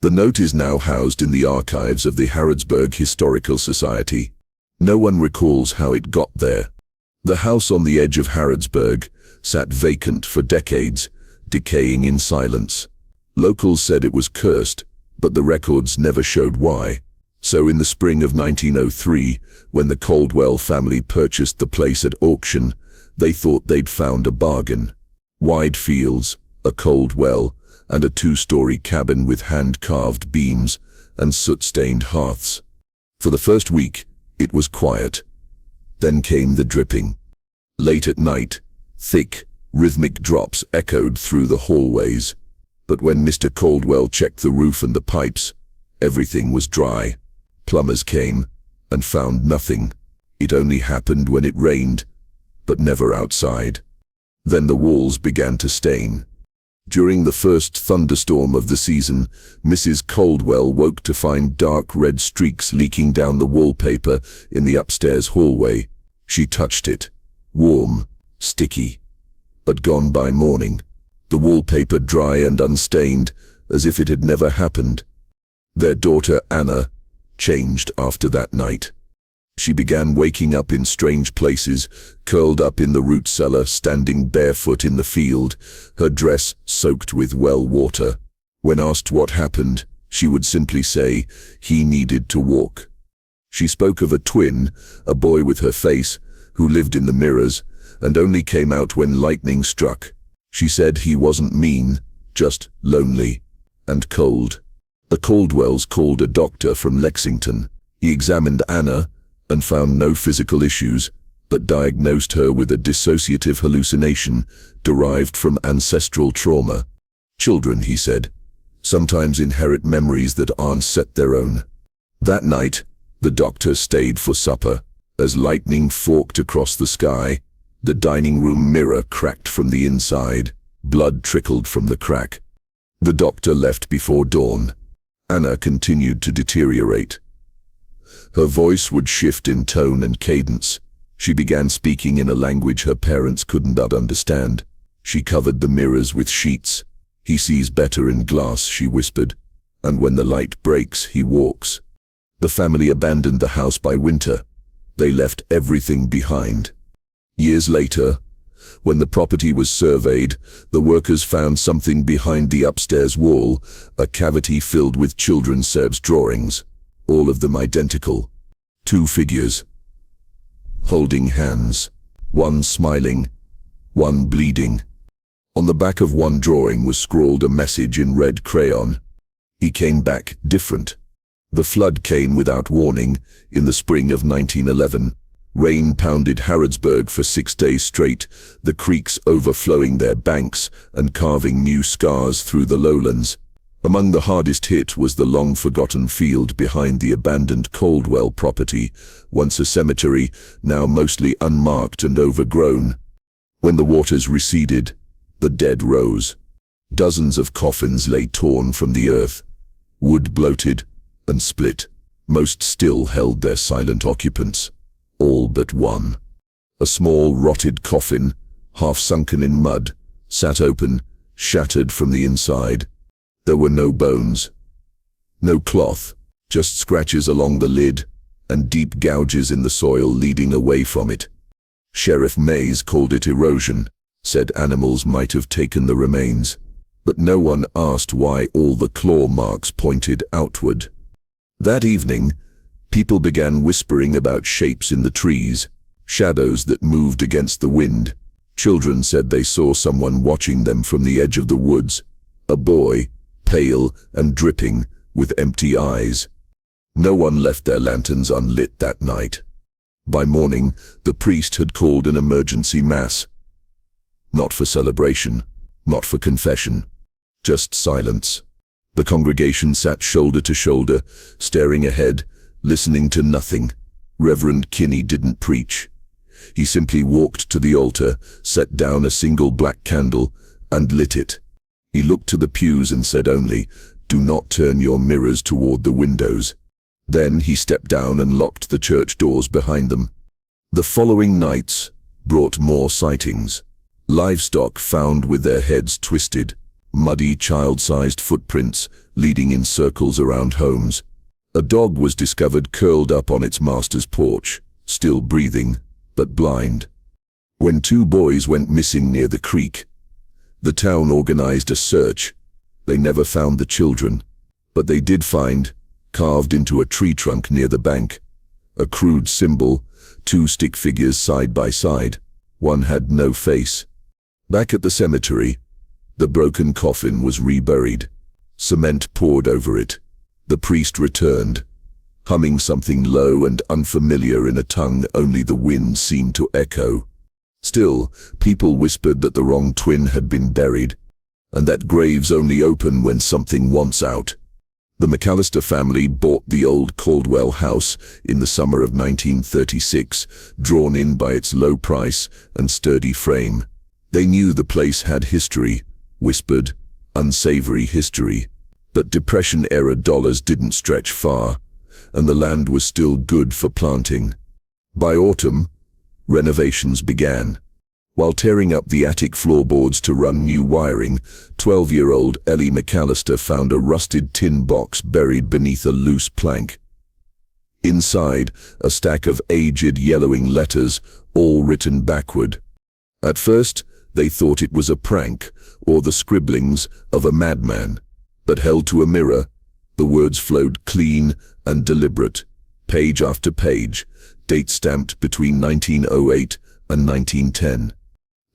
The note is now housed in the archives of the Harrodsburg Historical Society. No one recalls how it got there. The house on the edge of Harrodsburg sat vacant for decades, decaying in silence. Locals said it was cursed, but the records never showed why. So in the spring of 1903, when the Caldwell family purchased the place at auction, they thought they'd found a bargain. Wide fields, a cold well, and a 2-story cabin with hand-carved beams and soot-stained hearths. For the first week, it was quiet. Then came the dripping. Late at night, thick, rhythmic drops echoed through the hallways. But when Mr. Caldwell checked the roof and the pipes, everything was dry. Plumbers came and found nothing. It only happened when it rained, but never outside. Then the walls began to stain. During the first thunderstorm of the season, Mrs. Caldwell woke to find dark red streaks leaking down the wallpaper in the upstairs hallway. She touched it. Warm, sticky, but gone by morning. The wallpaper dry and unstained, as if it had never happened. Their daughter Anna changed after that night. She began waking up in strange places, curled up in the root cellar, standing barefoot in the field, her dress soaked with well water. When asked what happened, she would simply say, "He needed to walk." She spoke of a twin, a boy with her face, who lived in the mirrors, and only came out when lightning struck. She said he wasn't mean, just lonely and cold. The Caldwells called a doctor from Lexington. He examined Anna and found no physical issues, but diagnosed her with a dissociative hallucination derived from ancestral trauma. Children, he said, sometimes inherit memories that aren't set their own. That night, the doctor stayed for supper. As lightning forked across the sky, the dining room mirror cracked from the inside. Blood trickled from the crack. The doctor left before dawn. Anna continued to deteriorate. Her voice would shift in tone and cadence. She began speaking in a language her parents couldn't understand. She covered the mirrors with sheets. "He sees better in glass," she whispered, "and when the light breaks, he walks." The family abandoned the house by winter. They left everything behind. Years later, when the property was surveyed, the workers found something behind the upstairs wall, a cavity filled with children's Seb's drawings, all of them identical. 2 figures, holding hands, one smiling, one bleeding. On the back of one drawing was scrawled a message in red crayon. "He came back different." The flood came without warning in the spring of 1911. Rain pounded Harrodsburg for 6 days straight, the creeks overflowing their banks and carving new scars through the lowlands. Among the hardest hit was the long-forgotten field behind the abandoned Caldwell property, once a cemetery, now mostly unmarked and overgrown. When the waters receded, the dead rose. Dozens of coffins lay torn from the earth, wood bloated and split. Most still held their silent occupants. All but one. A small, rotted coffin, half sunken in mud, sat open, shattered from the inside. There were no bones, no cloth, just scratches along the lid and deep gouges in the soil leading away from it. Sheriff Mays called it erosion, said animals might have taken the remains, but no one asked why all the claw marks pointed outward. That evening, people began whispering about shapes in the trees, shadows that moved against the wind. Children said they saw someone watching them from the edge of the woods, a boy, pale and dripping, with empty eyes. No one left their lanterns unlit that night. By morning, the priest had called an emergency mass. Not for celebration, not for confession, just silence. The congregation sat shoulder to shoulder, staring ahead, listening to nothing. Reverend Kinney didn't preach. He simply walked to the altar, set down a single black candle, and lit it. He looked to the pews and said only, "Do not turn your mirrors toward the windows." Then he stepped down and locked the church doors behind them. The following nights brought more sightings. Livestock found with their heads twisted, muddy child-sized footprints leading in circles around homes. A dog was discovered curled up on its master's porch, still breathing, but blind. When 2 boys went missing near the creek, the town organized a search. They never found the children, but they did find, carved into a tree trunk near the bank, a crude symbol, 2 stick figures side by side. One had no face. Back at the cemetery, the broken coffin was reburied. Cement poured over it. The priest returned, humming something low and unfamiliar in a tongue only the wind seemed to echo. Still, people whispered that the wrong twin had been buried, and that graves only open when something wants out. The McAllister family bought the old Caldwell house in the summer of 1936, drawn in by its low price and sturdy frame. They knew the place had history, whispered, unsavory history. But Depression-era dollars didn't stretch far, and the land was still good for planting. By autumn, renovations began. While tearing up the attic floorboards to run new wiring, 12-year-old Ellie McAllister found a rusted tin box buried beneath a loose plank. Inside, a stack of aged yellowing letters, all written backward. At first, they thought it was a prank or the scribblings of a madman. But held to a mirror, the words flowed clean and deliberate, page after page, date stamped between 1908 and 1910.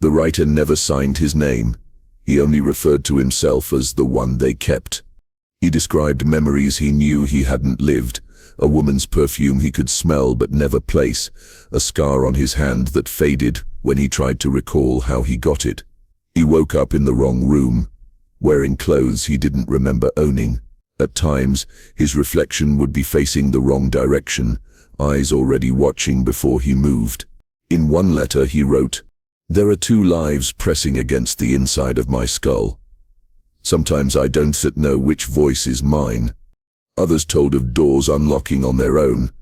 The writer never signed his name. He only referred to himself as the one they kept. He described memories he knew he hadn't lived, a woman's perfume he could smell but never place, a scar on his hand that faded when he tried to recall how he got it. He woke up in the wrong room, wearing clothes he didn't remember owning. At times, his reflection would be facing the wrong direction, eyes already watching before he moved. In one letter he wrote, "There are 2 lives pressing against the inside of my skull. Sometimes I don't know which voice is mine." Others told of doors unlocking on their own,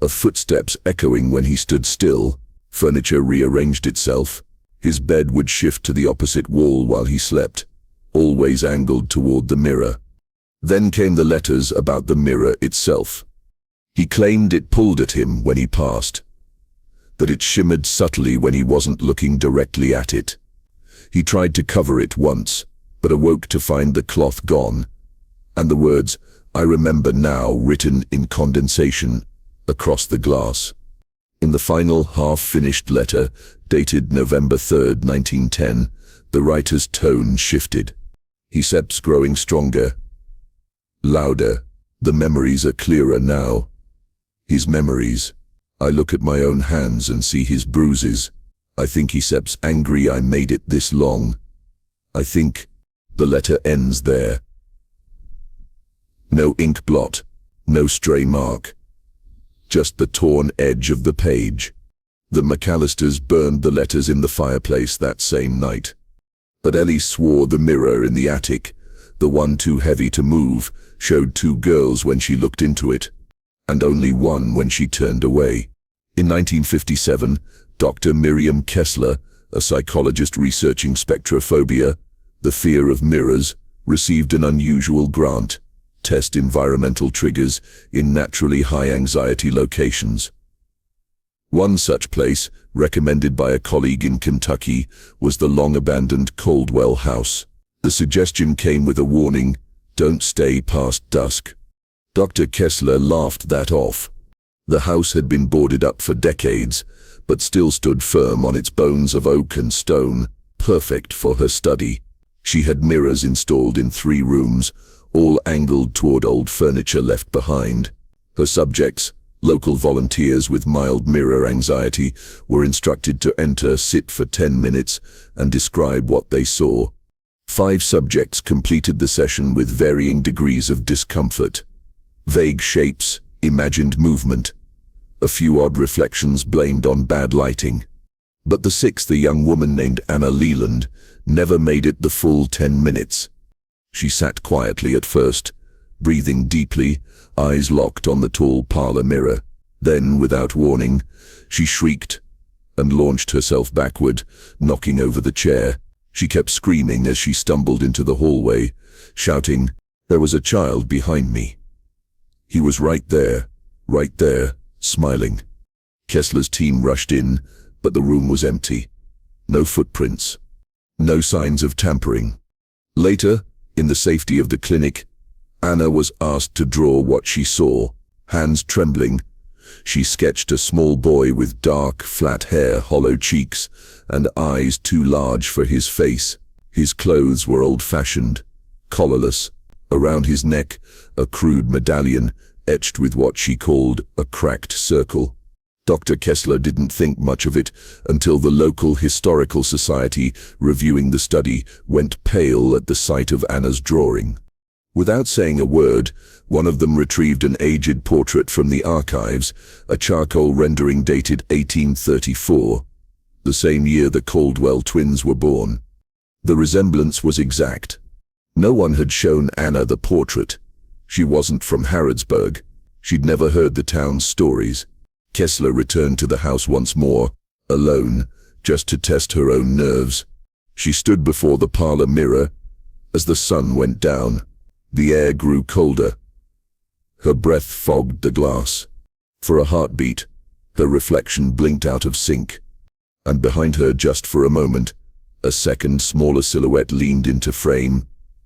of footsteps echoing when he stood still. Furniture rearranged itself. His bed would shift to the opposite wall while he slept, always angled toward the mirror. Then came the letters about the mirror itself. He claimed it pulled at him when he passed, that it shimmered subtly when he wasn't looking directly at it. He tried to cover it once, but awoke to find the cloth gone, and the words, "I remember now," written in condensation across the glass. In the final half-finished letter, dated November 3rd, 1910, the writer's tone shifted. He kept growing stronger, louder. The memories are clearer now. His memories. I look at my own hands and see his bruises. I think he's angry I made it this long. I think the letter ends there. No ink blot, no stray mark. Just the torn edge of the page. The McAllisters burned the letters in the fireplace that same night. But Ellie swore the mirror in the attic, the one too heavy to move, showed two girls when she looked into it, and only one when she turned away. In 1957, Dr. Miriam Kessler, a psychologist researching spectrophobia, the fear of mirrors, received an unusual grant: test environmental triggers in naturally high anxiety locations. One such place, recommended by a colleague in Kentucky, was the long-abandoned Caldwell house. The suggestion came with a warning: don't stay past dusk. Dr. Kessler laughed that off. The house had been boarded up for decades, but still stood firm on its bones of oak and stone, perfect for her study. She had mirrors installed in 3 rooms, all angled toward old furniture left behind. Her subjects, local volunteers with mild mirror anxiety, were instructed to enter, sit for 10 minutes, and describe what they saw. 5 subjects completed the session with varying degrees of discomfort. Vague shapes, imagined movement. A few odd reflections blamed on bad lighting. But the 6th, a young woman named Anna Leland, never made it the full 10 minutes. She sat quietly at first, breathing deeply, eyes locked on the tall parlor mirror. Then, without warning, she shrieked and launched herself backward, knocking over the chair. She kept screaming as she stumbled into the hallway, shouting, "There was a child behind me." He was right there, smiling. Kessler's team rushed in, but the room was empty. No footprints. No signs of tampering. Later, in the safety of the clinic, Anna was asked to draw what she saw. Hands trembling, she sketched a small boy with dark, flat hair, hollow cheeks, and eyes too large for his face. His clothes were old-fashioned, collarless. Around his neck, a crude medallion, etched with what she called a cracked circle. Dr. Kessler didn't think much of it until the local historical society, reviewing the study, went pale at the sight of Anna's drawing. Without saying a word, one of them retrieved an aged portrait from the archives, a charcoal rendering dated 1834, the same year the Caldwell twins were born. The resemblance was exact. No one had shown Anna the portrait. She wasn't from Harrodsburg. She'd never heard the town's stories. Kessler returned to the house once more, alone, just to test her own nerves. She stood before the parlor mirror. As the sun went down, the air grew colder. Her breath fogged the glass. For a heartbeat, her reflection blinked out of sync. And behind her, just for a moment, a second, smaller silhouette leaned into frame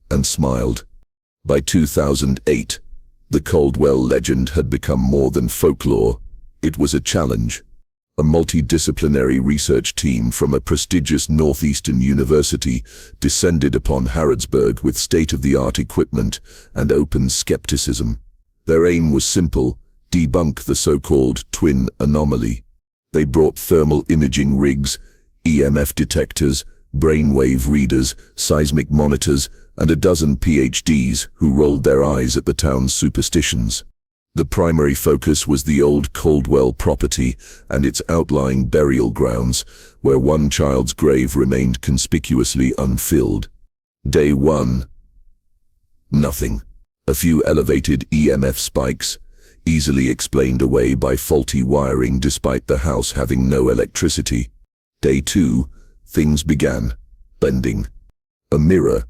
and smiled. By 2008, the Caldwell legend had become more than folklore. It was a challenge. A multidisciplinary research team from a prestigious Northeastern university descended upon Harrodsburg with state-of-the-art equipment and open skepticism. Their aim was simple: debunk the so-called twin anomaly. They brought thermal imaging rigs, EMF detectors, brainwave readers, seismic monitors, and a dozen PhDs who rolled their eyes at the town's superstitions. The primary focus was the old Caldwell property and its outlying burial grounds, where one child's grave remained conspicuously unfilled. Day 1. Nothing. A few elevated EMF spikes, easily explained away by faulty wiring despite the house having no electricity. Day 2. Things began. Bending. A mirror,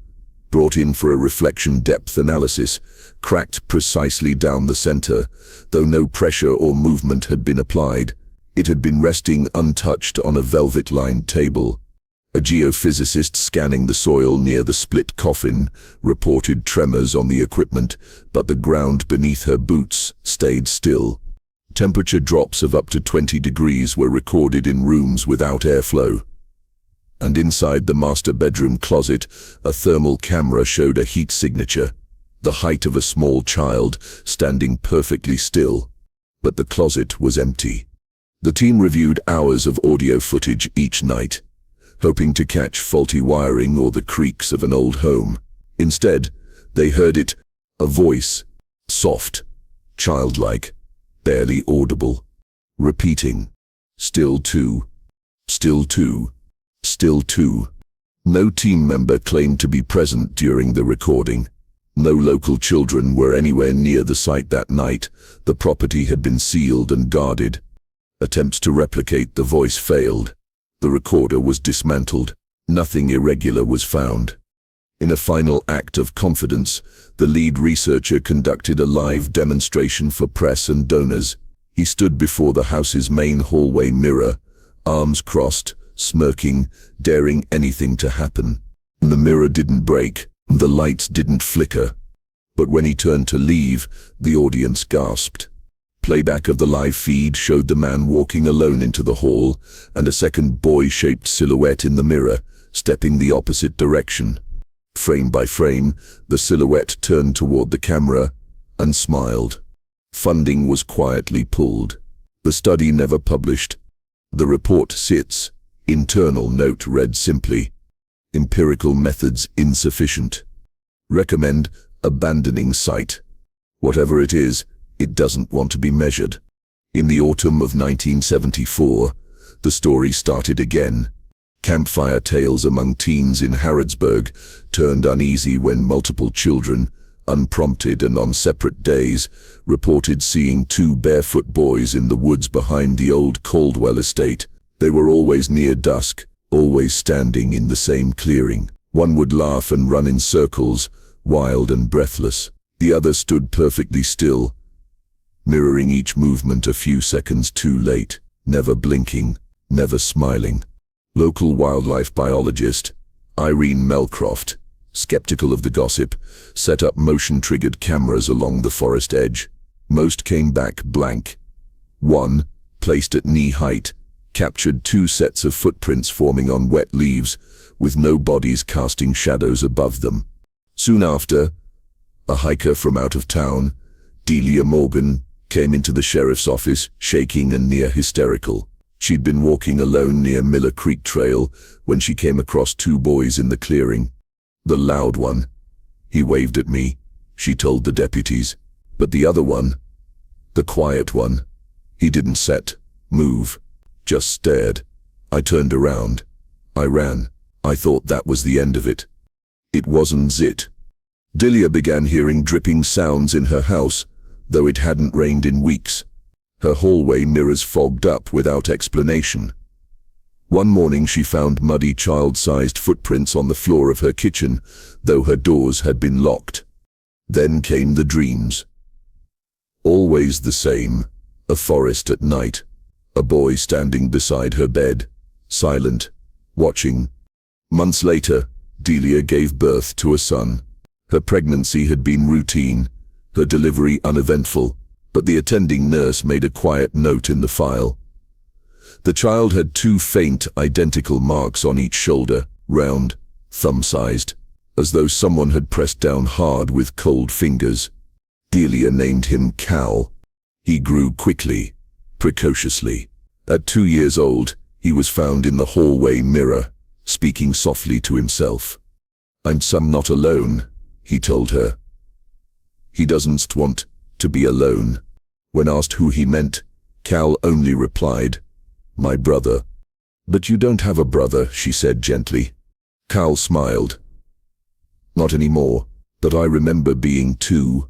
brought in for a reflection depth analysis, cracked precisely down the center, though no pressure or movement had been applied. It had been resting untouched on a velvet-lined table. A geophysicist scanning the soil near the split coffin reported tremors on the equipment, but the ground beneath her boots stayed still. Temperature drops of up to 20 degrees were recorded in rooms without airflow. And inside the master bedroom closet, a thermal camera showed a heat signature. the height of a small child, standing perfectly still. But the closet was empty. The team reviewed hours of audio footage each night, hoping to catch faulty wiring or the creaks of an old home. Instead, they heard it, a voice, soft, childlike, barely audible, repeating, "Still two, still two, still two." No team member claimed to be present during the recording. No local children were anywhere near the site that night. The property had been sealed and guarded. Attempts to replicate the voice failed. The recorder was dismantled. Nothing irregular was found. In a final act of confidence, the lead researcher conducted a live demonstration for press and donors. He stood before the house's main hallway mirror, arms crossed, smirking, daring anything to happen. The mirror didn't break, the lights didn't flicker. But when he turned to leave, the audience gasped. Playback of the live feed showed the man walking alone into the hall, and a second boy-shaped silhouette in the mirror, stepping the opposite direction. Frame by frame, the silhouette turned toward the camera and smiled. Funding was quietly pulled. The study never published. The report sits. Internal note read simply, "Empirical methods insufficient. Recommend abandoning site. Whatever it is, it doesn't want to be measured." In the autumn of 1974, the story started again. Campfire tales among teens in Harrodsburg turned uneasy when multiple children, unprompted and on separate days, reported seeing two barefoot boys in the woods behind the old Caldwell estate. They were always near dusk, always standing in the same clearing. One would laugh and run in circles, wild and breathless. The other stood perfectly still, mirroring each movement a few seconds too late, never blinking, never smiling. Local wildlife biologist Irene Melcroft, skeptical of the gossip, set up motion-triggered cameras along the forest edge. Most came back blank. One, placed at knee height, captured two sets of footprints forming on wet leaves, with no bodies casting shadows above them. Soon after, a hiker from out of town, Delia Morgan, came into the sheriff's office, shaking and near hysterical. She'd been walking alone near Miller Creek Trail when she came across two boys in the clearing. "The loud one," he waved at me, she told the deputies. "But the other one, the quiet one, he didn't move, just stared." I turned around. I ran. I thought that was the end of it. It wasn't it. Delia began hearing dripping sounds in her house, though it hadn't rained in weeks. Her hallway mirrors fogged up without explanation. One morning she found muddy child-sized footprints on the floor of her kitchen, though her doors had been locked. Then came the dreams. Always the same, a forest at night, a boy standing beside her bed, silent, watching. Months later, Delia gave birth to a son. Her pregnancy had been routine, her delivery uneventful, but the attending nurse made a quiet note in the file. The child had two faint, identical marks on each shoulder, round, thumb-sized, as though someone had pressed down hard with cold fingers. Delia named him Cal. He grew quickly, precociously. At 2 years old, he was found in the hallway mirror, speaking softly to himself. "I'm not alone," he told her. He doesn't want to be alone. When asked who he meant, Cal only replied, "My brother." "But you don't have a brother," she said gently. Cal smiled. "Not anymore, but I remember being 2.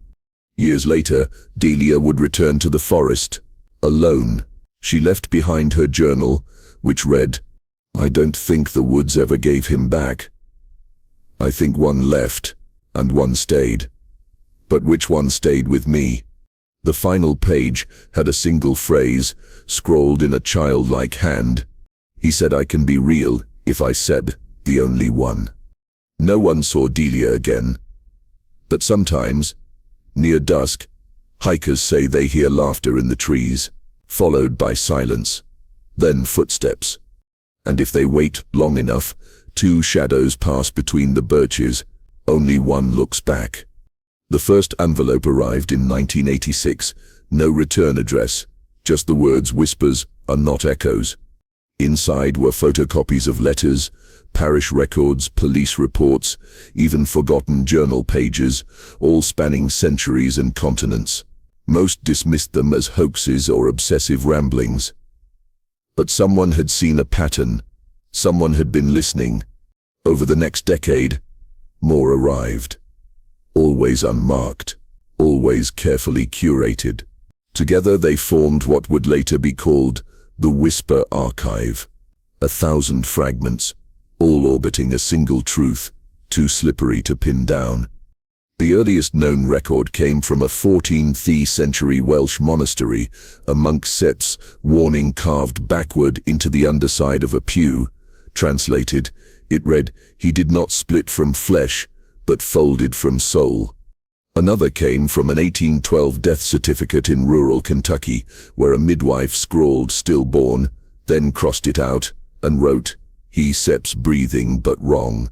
Years later, Delia would return to the forest, alone. She left behind her journal, which read, "I don't think the woods ever gave him back. I think one left, and one stayed. But which one stayed with me?" The final page had a single phrase, scrawled in a childlike hand. "He said I can be real if I said the only one." No one saw Delia again. But sometimes, near dusk, hikers say they hear laughter in the trees, followed by silence, then footsteps. And if they wait long enough, 2 shadows pass between the birches. Only one looks back. The first envelope arrived in 1986, no return address, just the words "whispers are not echoes." Inside were photocopies of letters, parish records, police reports, even forgotten journal pages, all spanning centuries and continents. Most dismissed them as hoaxes or obsessive ramblings. But someone had seen a pattern. Someone had been listening. Over the next decade, more arrived. Always unmarked, always carefully curated. Together they formed what would later be called the Whisper Archive. 1,000 fragments, all orbiting a single truth, too slippery to pin down. The earliest known record came from a 14th century Welsh monastery, a monk's sept's warning carved backward into the underside of a pew. Translated, it read, "He did not split from flesh, but folded from soul." Another came from an 1812 death certificate in rural Kentucky, where a midwife scrawled "stillborn," then crossed it out, and wrote, "He sept's breathing but wrong."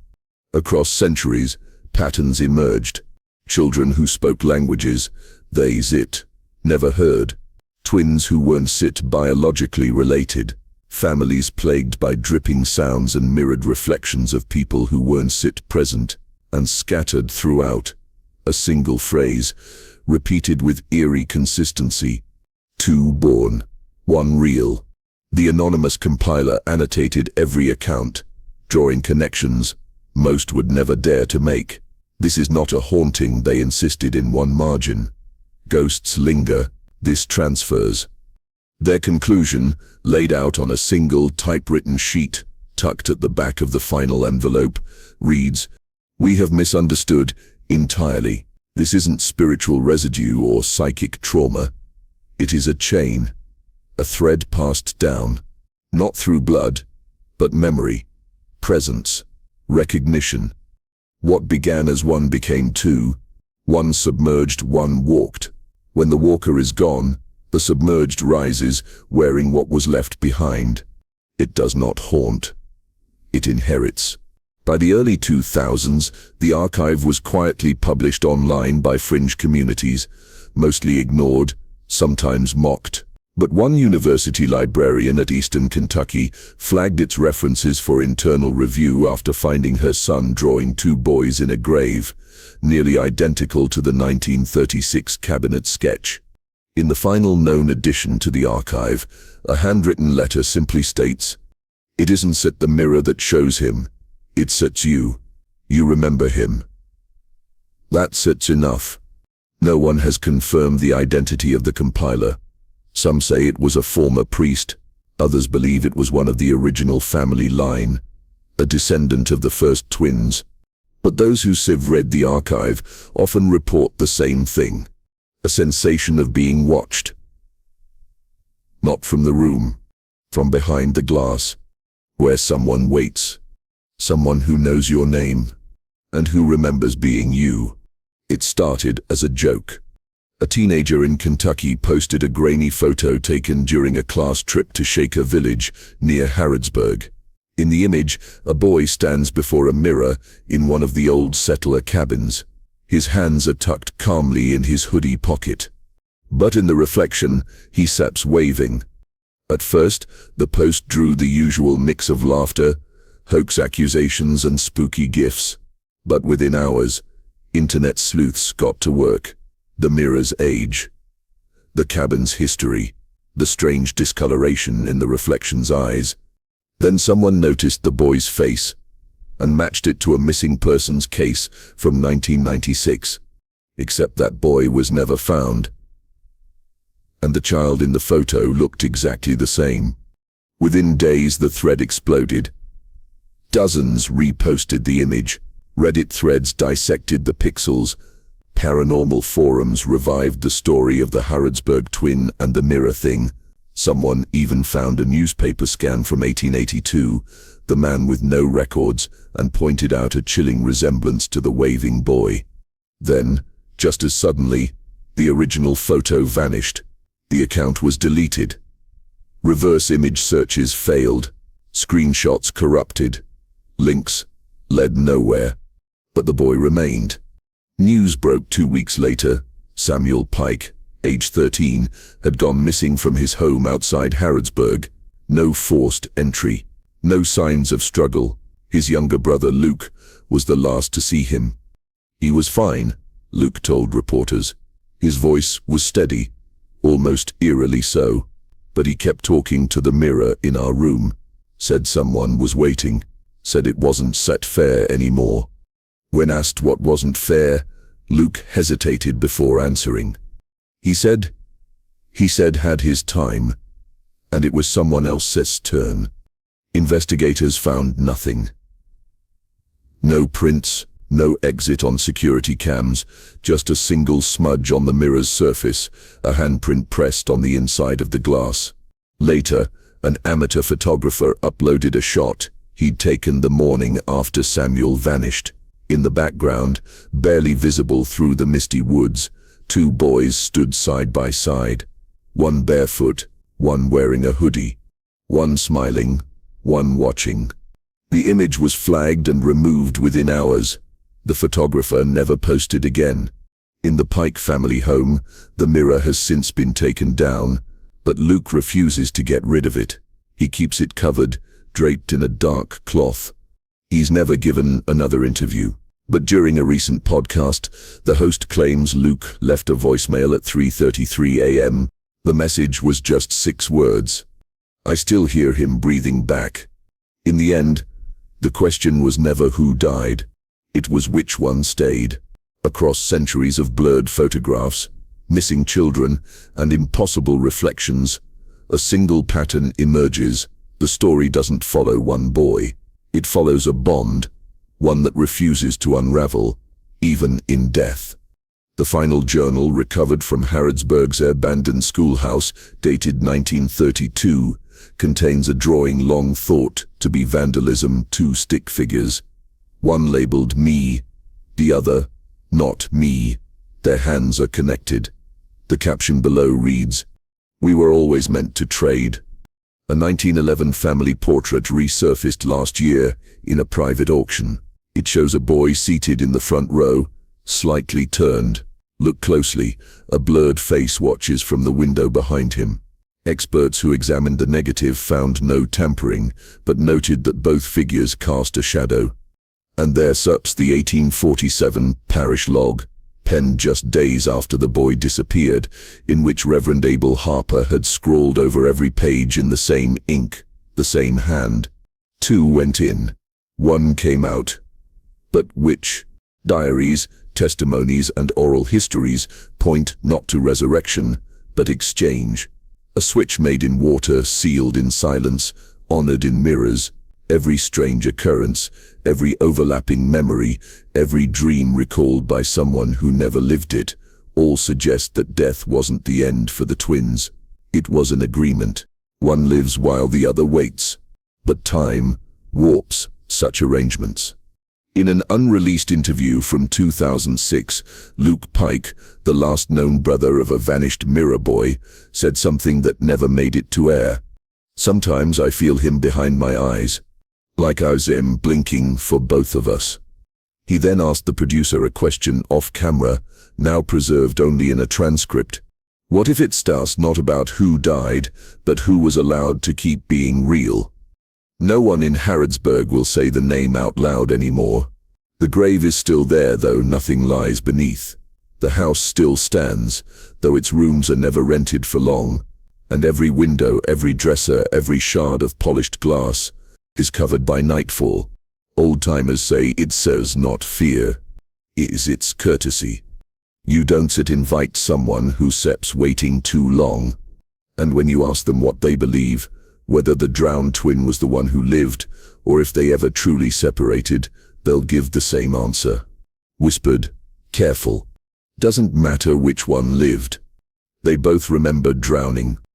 Across centuries, patterns emerged. Children who spoke languages they zit never heard. Twins who weren't sit biologically related. Families plagued by dripping sounds and mirrored reflections of people who weren't sit present. And scattered throughout, a single phrase, repeated with eerie consistency: "Two born, one real." The anonymous compiler annotated every account, drawing connections most would never dare to make. "This is not a haunting," they insisted in one margin. "Ghosts linger, this transfers." Their conclusion, laid out on a single typewritten sheet, tucked at the back of the final envelope, reads, "We have misunderstood entirely. This isn't spiritual residue or psychic trauma. It is a chain, a thread passed down, not through blood, but memory, presence, recognition. What began as one became two. One submerged, one walked. When the walker is gone, the submerged rises, wearing what was left behind. It does not haunt. It inherits." By the early 2000s, the archive was quietly published online by fringe communities, mostly ignored, sometimes mocked. But one university librarian at Eastern Kentucky flagged its references for internal review after finding her son drawing two boys in a grave, nearly identical to the 1936 cabinet sketch. In the final known addition to the archive, a handwritten letter simply states, "It isn't set the mirror that shows him. It sets you. You remember him." That sets enough. No one has confirmed the identity of the compiler. Some say it was a former priest. Others believe it was one of the original family line, a descendant of the first twins. But those who have read the archive often report the same thing: a sensation of being watched. Not from the room, from behind the glass, where someone waits. Someone who knows your name, and who remembers being you. It started as a joke. A teenager in Kentucky posted a grainy photo taken during a class trip to Shaker Village near Harrodsburg. In the image, a boy stands before a mirror in one of the old settler cabins. His hands are tucked calmly in his hoodie pocket. But in the reflection, he saps waving. At first, the post drew the usual mix of laughter, hoax accusations and spooky gifs. But within hours, internet sleuths got to work. The mirror's age, the cabin's history, the strange discoloration in the reflection's eyes. Then someone noticed the boy's face and matched it to a missing persons case from 1996. Except that boy was never found. And the child in the photo looked exactly the same. Within days, the thread exploded. Dozens reposted the image. Reddit threads dissected the pixels. Paranormal forums revived the story of the Harrodsburg twin and the mirror thing. Someone even found a newspaper scan from 1882, the man with no records, and pointed out a chilling resemblance to the waving boy. Then, just as suddenly, the original photo vanished. The account was deleted. Reverse image searches failed. Screenshots corrupted. Links led nowhere. But the boy remained. News broke 2 weeks later. Samuel Pike, age 13, had gone missing from his home outside Harrodsburg. No forced entry, no signs of struggle. His younger brother Luke was the last to see him. He was fine, Luke told reporters. His voice was steady, almost eerily so, but he kept talking to the mirror in our room. Said someone was waiting, said it wasn't set fair anymore. When asked what wasn't fair, Luke hesitated before answering. He said had his time, and it was someone else's turn. Investigators found nothing. No prints, no exit on security cams, just a single smudge on the mirror's surface, a handprint pressed on the inside of the glass. Later, an amateur photographer uploaded a shot he'd taken the morning after Samuel vanished. In the background, barely visible through the misty woods, 2 boys stood side by side. One barefoot, one wearing a hoodie. One smiling, one watching. The image was flagged and removed within hours. The photographer never posted again. In the Pike family home, the mirror has since been taken down, but Luke refuses to get rid of it. He keeps it covered, draped in a dark cloth. He's never given another interview, but during a recent podcast, the host claims Luke left a voicemail at 3:33 a.m. The message was just 6 words. I still hear him breathing back. In the end, the question was never who died. It was which one stayed. Across centuries of blurred photographs, missing children, and impossible reflections, a single pattern emerges. The story doesn't follow one boy. It follows a bond, one that refuses to unravel, even in death. The final journal recovered from Harrodsburg's abandoned schoolhouse, dated 1932, contains a drawing long thought to be vandalism. 2 stick figures, one labeled me, the other not me. Their hands are connected. The caption below reads, "We were always meant to trade." A 1911 family portrait resurfaced last year in a private auction. It shows a boy seated in the front row, slightly turned. Look closely, a blurred face watches from the window behind him. Experts who examined the negative found no tampering, but noted that both figures cast a shadow. And there sits the 1847 parish log, penned just days after the boy disappeared, in which Reverend Abel Harper had scrawled over every page in the same ink, the same hand. 2 went in. 1 came out. But which? Diaries, testimonies, and oral histories point not to resurrection, but exchange. A switch made in water, sealed in silence, honored in mirrors. Every strange occurrence, every overlapping memory, every dream recalled by someone who never lived it, all suggest that death wasn't the end for the twins. It was an agreement. One lives while the other waits. But time warps such arrangements. In an unreleased interview from 2006, Luke Pike, the last known brother of a vanished mirror boy, said something that never made it to air. "Sometimes I feel him behind my eyes, like I was blinking for both of us." He then asked the producer a question off camera, now preserved only in a transcript. What if it starts not about who died, but who was allowed to keep being real? No one in Harrodsburg will say the name out loud anymore. The grave is still there, though nothing lies beneath. The house still stands, though its rooms are never rented for long. And every window, every dresser, every shard of polished glass is covered by nightfall. Old-timers say it serves not fear, it's courtesy. You don't invite someone who keeps waiting too long. And when you ask them what they believe, whether the drowned twin was the one who lived, or if they ever truly separated, they'll give the same answer. Whispered, careful. Doesn't matter which one lived. They both remembered drowning.